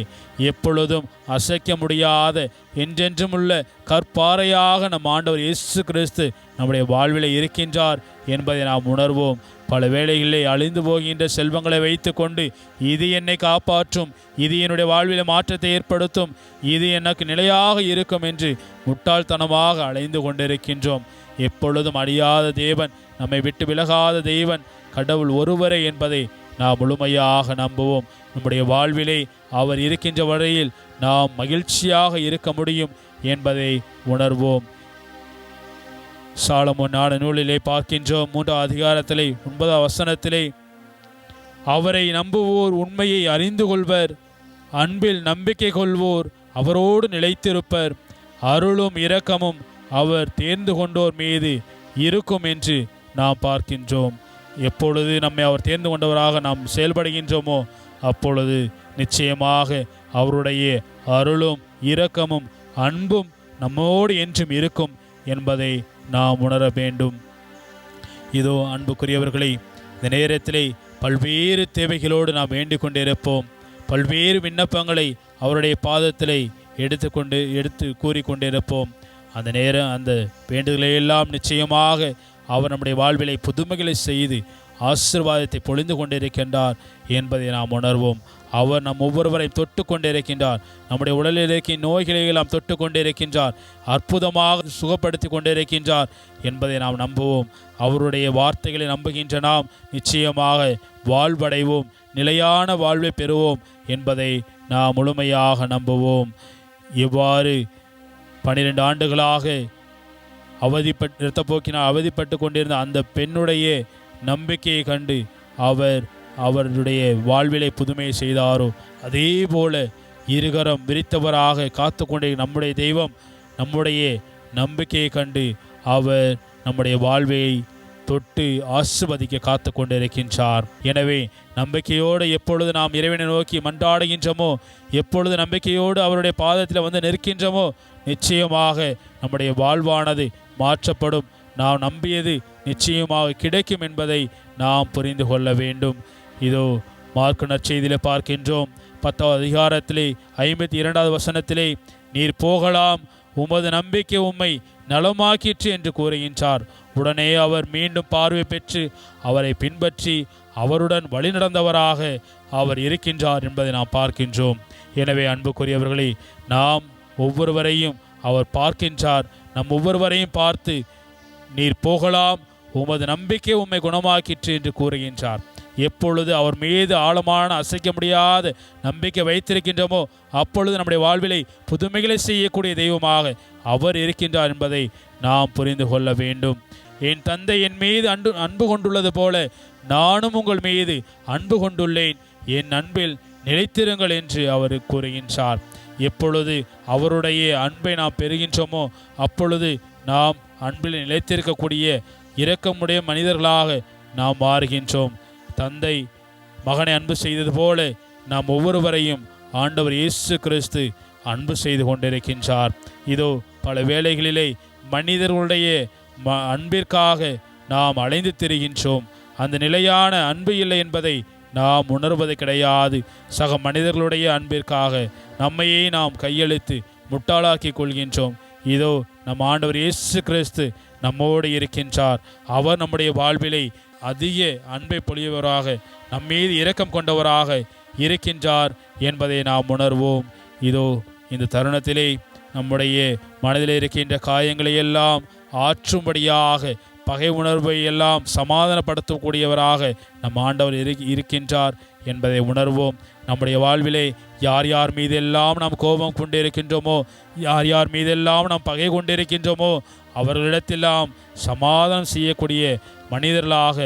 எப்பொழுதும் அசைக்க முடியாத என்றென்றும் உள்ள கற்பாறையாக நம் ஆண்டவர் இயேசு கிறிஸ்து நம்முடைய வாழ்விலே இருக்கின்றார் என்பதை நாம் உணர்வோம். பல வேளைகளிலே அழிந்து போகின்ற செல்வங்களை வைத்து கொண்டு இது என்னை காப்பாற்றும், இது என்னுடைய வாழ்வில் மாற்றத்தை ஏற்படுத்தும், இது எனக்கு நிலையாக இருக்கும் என்று முட்டாள்தனமாக அலைந்து கொண்டிருக்கின்றோம். எப்பொழுதும் அழியாத தேவன், நம்மை விட்டு விலகாத தேவன் கடவுள் ஒருவரே என்பதை நாம் முழுமையாக நம்புவோம். நம்முடைய வாழ்விலே அவர் இருக்கின்ற வரையில் நாம் மகிழ்ச்சியாக இருக்க முடியும் என்பதை உணர்வோம். சாலமோன் ஞான நூலிலே பார்க்கின்றோம் 3வது அதிகாரத்திலே 9வது வசனத்திலே, அவரை நம்புவோர் உண்மையை அறிந்து கொள்வர், அன்பில் நம்பிக்கை கொள்வோர் அவரோடு நிலைத்திருப்பர், அருளும் இரக்கமும் அவர் தேர்ந்து கொண்டோர் மீது இருக்கும் என்று நாம் பார்க்கின்றோம். எப்பொழுது நம்மை அவர் தேர்ந்து கொண்டவராக நாம் செயல்படுகின்றோமோ அப்பொழுது நிச்சயமாக அவருடைய அருளும் இரக்கமும் அன்பும் நம்மோடு என்றும் இருக்கும் என்பதை நாம் உணர வேண்டும். இதோ அன்புக்குரியவர்களை, இந்த நேரத்திலே பல்வேறு தேவைகளோடு நாம் வேண்டிக் கொண்டிருப்போம். பல்வேறு விண்ணப்பங்களை அவருடைய பாதத்திலே எடுத்து கூறிக்கொண்டிருப்போம். அந்த நேரம் அந்த வேண்டுதலை எல்லாம் நிச்சயமாக அவர் நம்முடைய வாழ்விலை புதுமைகளை செய்து ஆசீர்வாதத்தை பொழிந்து கொண்டிருக்கின்றார் என்பதை நாம் உணர்வோம். அவர் நம் ஒவ்வொருவரையும் தொட்டு கொண்டிருக்கின்றார். நம்முடைய உடலில் இருக்கின்ற நோய்களை எல்லாம் தொட்டு கொண்டிருக்கின்றார். அற்புதமாக சுகப்படுத்தி கொண்டிருக்கின்றார் என்பதை நாம் நம்புவோம். அவருடைய வார்த்தைகளை நம்புகின்ற நாம் நிச்சயமாக வாழ்வடைவோம், நிலையான வாழ்வை பெறுவோம் என்பதை நாம் முழுமையாக நம்புவோம். இவ்வாறு 12 ஆண்டுகளாக இரத்தப்போக்கினால் அவதிப்பட்டு கொண்டிருந்த அந்த பெண்ணுடைய நம்பிக்கையை கண்டு அவருடைய வாழ்விலை புதுமை செய்தாரோ அதே போல இருகரம் விரித்தவராக காத்து கொண்டே நம்முடைய தெய்வம் நம்முடைய நம்பிக்கையை கண்டு அவர் நம்முடைய வாழ்வை தொட்டு ஆசிர்வதிக்க காத்து கொண்டிருக்கின்றார். எனவே நம்பிக்கையோடு எப்பொழுது நாம் இறைவனை நோக்கி மன்றாடுகின்றோமோ, எப்பொழுது நம்பிக்கையோடு அவருடைய பாதத்தில் வந்து நிற்கின்றோமோ நிச்சயமாக நம்முடைய வாழ்வானது மாற்றப்படும். நாம் நம்பியது நிச்சயமாக கிடைக்கும் என்பதை நாம் புரிந்து கொள்ள வேண்டும். இதோ மார்க்கு நற்செய்தியிலே பார்க்கின்றோம் 10வது அதிகாரத்திலே 52வது வசனத்திலே, நீர் போகலாம், உமது நம்பிக்கை உம்மை நலமாக்கிற்று என்று கூறுகின்றார். உடனே அவர் மீண்டும் பார்வை பெற்று அவரை பின்பற்றி அவருடன் வழிநடந்தவராக அவர் இருக்கின்றார் என்பதை நாம் பார்க்கின்றோம். எனவே அன்புக்குரியவர்களே, நாம் ஒவ்வொருவரையும் அவர் பார்க்கின்றார். நம் ஒவ்வொருவரையும் பார்த்து நீர் போகலாம், உமது நம்பிக்கை உம்மை குணமாக்கிற்று என்று கூறுகின்றார். எப்பொழுது அவர் மீது ஆழமான அசைக்க முடியாத நம்பிக்கை வைத்திருக்கின்றோமோ அப்பொழுது நம்முடைய வாழ்விலை புதுமைகளை செய்யக்கூடிய தெய்வமாக அவர் இருக்கின்றார் என்பதை நாம் புரிந்து கொள்ள வேண்டும். என் தந்தை என் மீது அன்பு கொண்டுள்ளது போல நானும் உங்கள் மீது அன்பு கொண்டுள்ளேன், என் அன்பில் நிலைத்திருங்கள் என்று அவர் கூறுகின்றார். எப்பொழுது அவருடைய அன்பை நாம் பெறுகின்றோமோ அப்பொழுது நாம் அன்பில் நிலைத்திருக்கக்கூடிய இரக்கமுடைய மனிதர்களாக நாம் மாறுகின்றோம். தந்தை மகனை அன்பு செய்தது போல நாம் ஒவ்வொருவரையும் ஆண்டவர் இயேசு கிறிஸ்து அன்பு செய்து கொண்டிருக்கின்றார். இதோ பல வேளைகளிலே மனிதர்களுடைய அன்பிற்காக நாம் அலைந்து திரிகின்றோம். அந்த நிலையான அன்பு இல்லை என்பதை நாம் உணர்வது கிடையாது. சக மனிதர்களுடைய அன்பிற்காக நம்மையே நாம் கையெழுத்து முட்டாளாக்கி கொள்கின்றோம். இதோ நம் ஆண்டவர் இயேசு கிறிஸ்து நம்மோடு இருக்கின்றார். அவர் நம்முடைய வாழ்விலை அதிக அன்பை பொழியவராக நம்மீது இரக்கம் கொண்டவராக இருக்கின்றார் என்பதை நாம் உணர்வோம். இதோ இந்த தருணத்திலே நம்முடைய மனதில் இருக்கின்ற காயங்களை எல்லாம் ஆற்றும்படியாக பகை உணர்வை எல்லாம் சமாதானப்படுத்தக்கூடியவராக நம் ஆண்டவர் இருக்கின்றார் என்பதை உணர்வோம். நம்முடைய வாழ்விலே யார் யார் மீதெல்லாம் நாம் கோபம் கொண்டிருக்கின்றோமோ, யார் யார் மீதெல்லாம் நாம் பகை கொண்டிருக்கின்றோமோ அவர்களிடத்தெல்லாம் சமாதானம் செய்யக்கூடிய மனிதர்களாக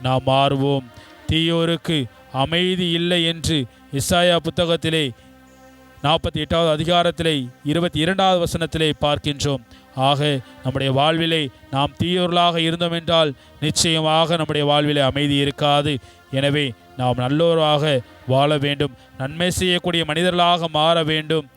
நாம் மாறுவோம். தீயோருக்கு அமைதி இல்லை என்று எசாயா புத்தகத்திலே 48வது அதிகாரத்திலே 22வது வசனத்திலே பார்க்கின்றோம். ஆக நம்முடைய வாழ்விலே நாம் தீயோர்களாக இருந்தோம் என்றால் நிச்சயமாக நம்முடைய வாழ்விலே அமைதி இருக்காது. எனவே நாம் நல்லோராக வாழ வேண்டும், நன்மை செய்யக்கூடிய மனிதர்களாக மாற வேண்டும்.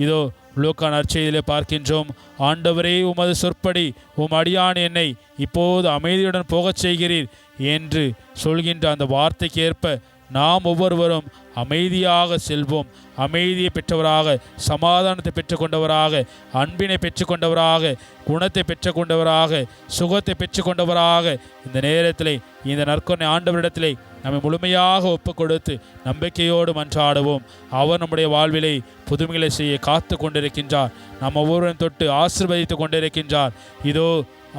இதோ லூக்கா நற்செய்தியிலே பார்க்கின்றோம், ஆண்டவரே உமது சொற்படி உம் அடியான் என்னை இப்போது அமைதியுடன் போகச் செய்கிறீர் என்று சொல்கின்ற அந்த வார்த்தைக்கு ஏற்ப நாம் ஒவ்வொருவரும் அமைதியாக செல்வோம். அமைதியை பெற்றவராக, சமாதானத்தை பெற்றுக்கொண்டவராக, அன்பினை பெற்றுக்கொண்டவராக, குணத்தை பெற்றுக்கொண்டவராக, சுகத்தை பெற்றுக்கொண்டவராக இந்த நேரத்திலே இந்த நற்கொடை ஆண்டவரிடத்திலே நம்மை முழுமையாக ஒப்பு கொடுத்து நம்பிக்கையோடு மன்றாடுவோம். அவர் நம்முடைய வாழ்விலை புதுமைகளை செய்ய காத்து கொண்டிருக்கின்றார். நம்ம ஒவ்வொருவரும் தொட்டு ஆசீர்வதித்து கொண்டிருக்கின்றார். இதோ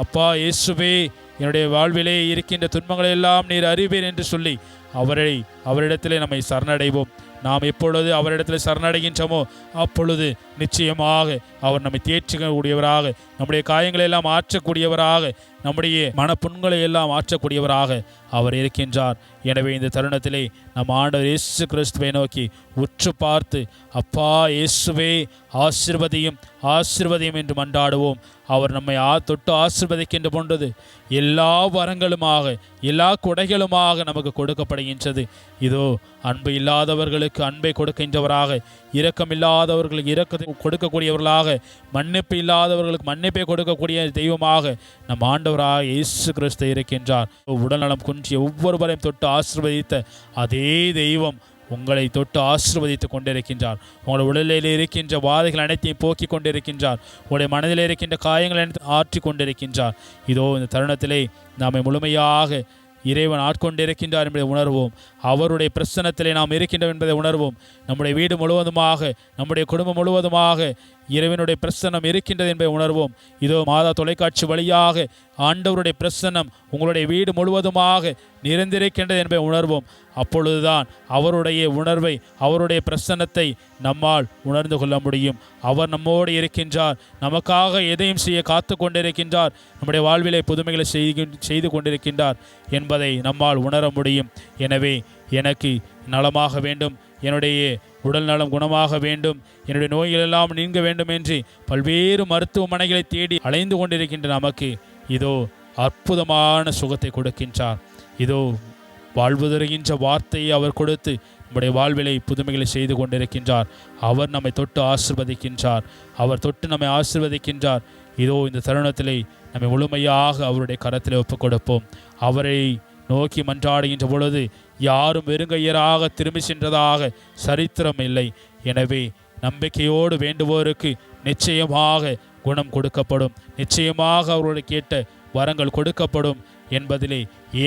அப்பா இயேசுவே, என்னுடைய வாழ்விலே இருக்கின்ற துன்பங்களை எல்லாம் நீர் அறிவீர் என்று சொல்லி அவரிடத்திலே நம்மை சரணடைவோம். நாம் எப்பொழுது அவரிடத்தில் சரணடைகின்றோமோ அப்பொழுது நிச்சயமாக அவர் நம்மை தேற்றக்கூடியவராக, நம்முடைய காயங்களை எல்லாம் ஆற்றக்கூடியவராக, நம்முடைய மனப்புண்களை எல்லாம் ஆற்றக்கூடியவராக அவர் இருக்கின்றார். எனவே இந்த தருணத்திலே நம் ஆண்டவர் இயேசு கிறிஸ்துவை நோக்கி உற்று பார்த்து, அப்பா இயேசுவே ஆசீர்வதியும் ஆசீர்வதியும் என்று மன்றாடுவோம். அவர் நம்மை தொட்டு ஆசீர்வதிக்கின்ற போன்றது எல்லா வரங்களுமாக, எல்லா கொடைகளுமாக நமக்கு கொடுக்கப்படுகின்றது. இதோ அன்பு இல்லாதவர்களுக்கு அன்பை கொடுக்கின்றவராக, இரக்கம் இல்லாதவர்களுக்கு இரக்கத்தை கொடுக்கக்கூடியவர்களாக, மன்னிப்பு இல்லாதவர்களுக்கு மன்னிப்பை கொடுக்கக்கூடிய தெய்வமாக நம் ஆண்டவராக இயேசு கிறிஸ்து இருக்கின்றார். உடல்நலம் குன்றிய ஒவ்வொருவரையும் தொட்டு ஆசீர்வதித்த அதே தெய்வம் உங்களை தொட்டு ஆசீர்வதித்து கொண்டிருக்கின்றார். உங்களுடைய உடலில் இருக்கின்ற வாதைகள் அனைத்தையும் போக்கி கொண்டிருக்கின்றார். உங்களுடைய மனதில் இருக்கின்ற காயங்கள் அனைத்தையும் ஆற்றி கொண்டிருக்கின்றார். இதோ இந்த தருணத்திலே நம்மை முழுமையாக இறைவன் ஆட்கொண்டிருக்கின்றார் என்பதை உணர்வோம். அவருடைய பிரசன்னத்திலே நாம் இருக்கின்றோம் என்பதை உணர்வோம். நம்முடைய வீடு முழுவதுமாக, நம்முடைய குடும்பம் முழுவதுமாக இறைவனுடைய பிரசன்னம் இருக்கின்றது என்பதை உணர்வோம். இதோ மாதா தொலைக்காட்சி வழியாக ஆண்டவருடைய பிரசன்னம் உங்களுடைய வீடு முழுவதுமாக நிறைந்திருக்கின்றது என்பதை உணர்வோம். அப்பொழுதுதான் அவருடைய உணர்வை, அவருடைய பிரசன்னத்தை நம்மால் உணர்ந்து கொள்ள முடியும். அவர் நம்மோடு இருக்கின்றார், நமக்காக எதையும் செய்ய காத்து கொண்டிருக்கின்றார், நம்முடைய வாழ்விலே புதுமைகளை செய்து கொண்டிருக்கின்றார் என்பதை நம்மால் உணர முடியும். எனவே எனக்கு நலமாக வேண்டும், என்னுடைய உடல் நலம் குணமாக வேண்டும், என்னுடைய நோய்கள் எல்லாம் நீங்க வேண்டும் என்று பல்வேறு மருத்துவமனைகளை தேடி அலைந்து கொண்டிருக்கின்ற நமக்கு இதோ அற்புதமான சுகத்தை கொடுக்கின்றார். இதோ வாழ்வு தருகின்ற வார்த்தையை அவர் கொடுத்து நம்முடைய வாழ்விலை புதுமைகளை செய்து கொண்டிருக்கின்றார். அவர் நம்மை தொட்டு ஆசீர்வதிக்கின்றார், அவர் தொட்டு நம்மை ஆசீர்வதிக்கின்றார். இதோ இந்த தருணத்திலே நம்மை முழுமையாக அவருடைய கரத்திலே ஒப்புக் கொடுப்போம். அவரை நோக்கி மன்றாடுகின்ற பொழுது யாரும் வெறுங்கையராக திரும்பி சென்றதாக சரித்திரம் இல்லை. எனவே நம்பிக்கையோடு வேண்டுவோருக்கு நிச்சயமாக குணம் கொடுக்கப்படும், நிச்சயமாக அவர்களுடைய கேட்ட வரங்கள் கொடுக்கப்படும் என்பதிலே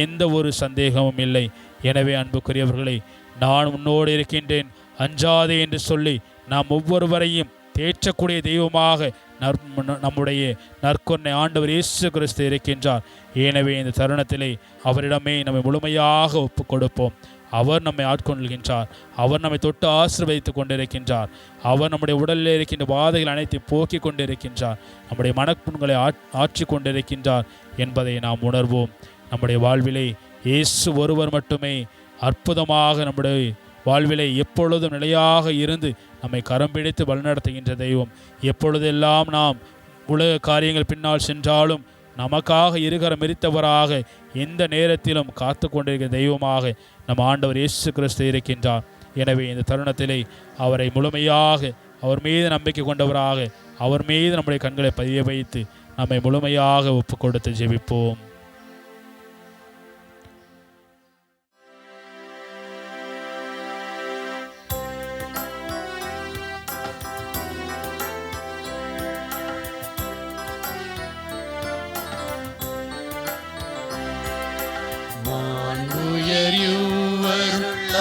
எந்த ஒரு சந்தேகமும் இல்லை. எனவே அன்புக்குரியவர்களே, நான் உன்னோடு இருக்கின்றேன், அஞ்சாதே என்று சொல்லி நாம் ஒவ்வொருவரையும் தேற்றக்கூடிய தெய்வமாக நம்முடைய நற்கொன்னை ஆண்டவர் இயேசு கிறிஸ்து இருக்கின்றார். எனவே இந்த தருணத்திலே அவரிடமே நம்மை முழுமையாக ஒப்புக் கொடுப்போம். அவர் நம்மை ஆட்கொள்கின்றார், அவர் நம்மை தொட்டு ஆசீர்வதித்து கொண்டிருக்கின்றார், அவர் நம்முடைய உடலில் இருக்கின்ற வாதைகள் அனைத்தையும் போக்கி கொண்டிருக்கின்றார், நம்முடைய மனப்புண்களை ஆற்றி கொண்டிருக்கின்றார் என்பதை நாம் உணர்வோம். நம்முடைய வாழ்விலே இயேசு ஒருவர் மட்டுமே அற்புதமாக நம்முடைய வாழ்விலே எப்பொழுதும் நிலையாக இருந்து நம்மை கரம் பிடித்து வழிநடத்துகின்ற தெய்வம். எப்பொழுதெல்லாம் நாம் உலக காரியங்கள் பின்னால் சென்றாலும் நமக்காக இருகரம் எரித்தவராக எந்த நேரத்திலும் காத்து கொண்டிருக்கிற தெய்வமாக நம் ஆண்டவர் இயேசு கிறிஸ்து இருக்கின்றார். எனவே இந்த தருணத்திலே அவரை முழுமையாக, அவர் மீது நம்பிக்கை கொண்டவராக, அவர் மீது நம்முடைய கண்களை பதிய வைத்து நம்மை முழுமையாக ஒப்புக் கொடுத்து ஜெபிப்போம்.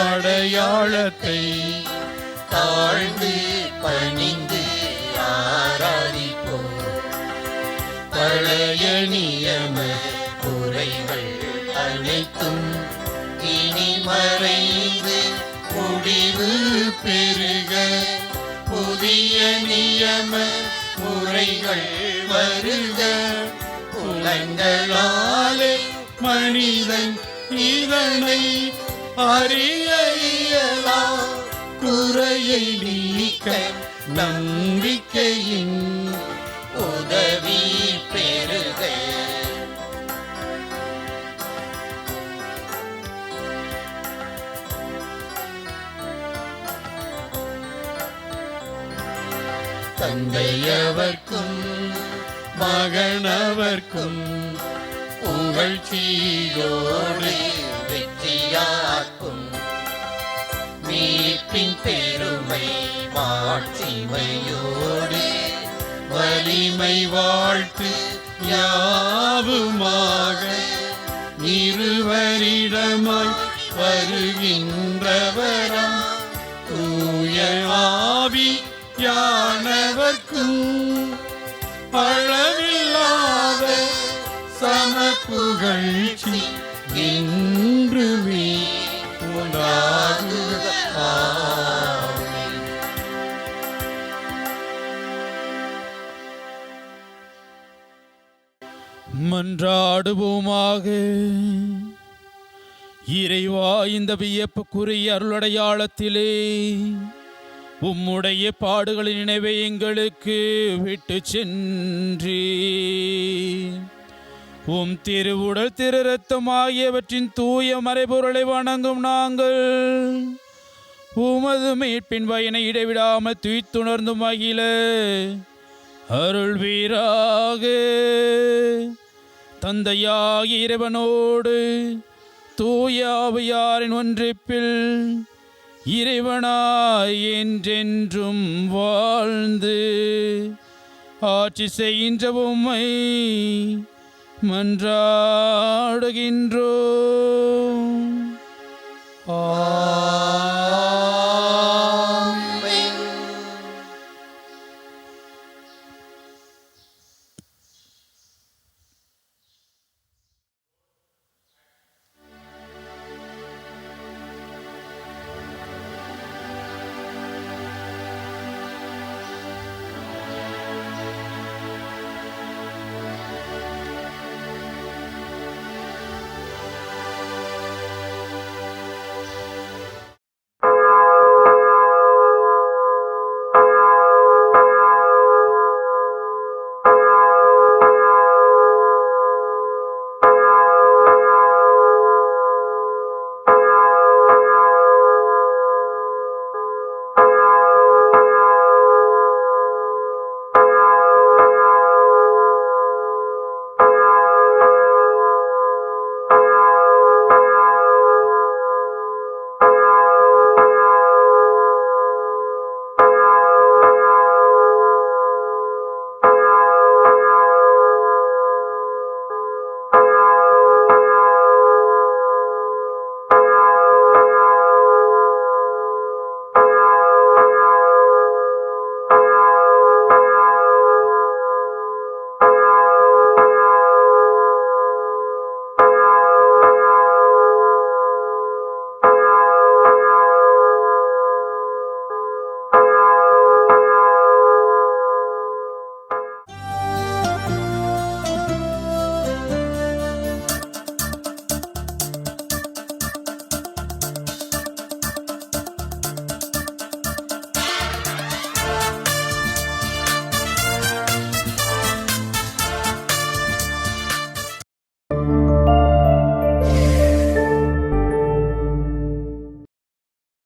அடையாளத்தை தாழ்ந்து பணிந்து ஆராதிப்போம். பழைய நியம குறைகள் அனைத்தும் இனி மறைந்து முடிவு பெருக புதிய நியம முறைகள் வருக. புலங்களாலே மனிதன் இதனை அறிய இயலாம். குறையை நீக்க நம்பிக்கையின் உதவி பெறுக. தந்தையவர்க்கும் மகனவர்க்கும் புகழ்ச்சியோடு வெற்றியாக்கும். மீட்பின் பெருமை மாட்சிமையோடு வலிமை வாழ்த்து யாவுமாக. இருவரிடமாய் வருகின்றவராம் தூய ஆவி யானவர்க்கும் அளவில்லாத சமப்புகழ்ச்சி இன்றுமே உண்டாகுக. இறைவா, இந்த வியப்புக்குரிய அருளடையாளத்திலே உம்முடைய பாடுகளின் நினைவை எங்களுக்கு விட்டு சென்றி உம் திருவுடல் திரு ரத்தம் ஆகியவற்றின் தூய மறைபொருளை வணங்கும் நாங்கள் உமது மீட்பின் பயனை இடைவிடாமல் துய்த்துணர்ந்து மகிழ அருள்வீராக. தந்தையாகிய இறைவனோடு தூய ஆவியாரின் ஒன்றிப்பில் இறைவனாய் என்றென்றும் வாழ்ந்து ஆட்சி செய்கின்ற உம்மை மன்றாடுகின்றோம்.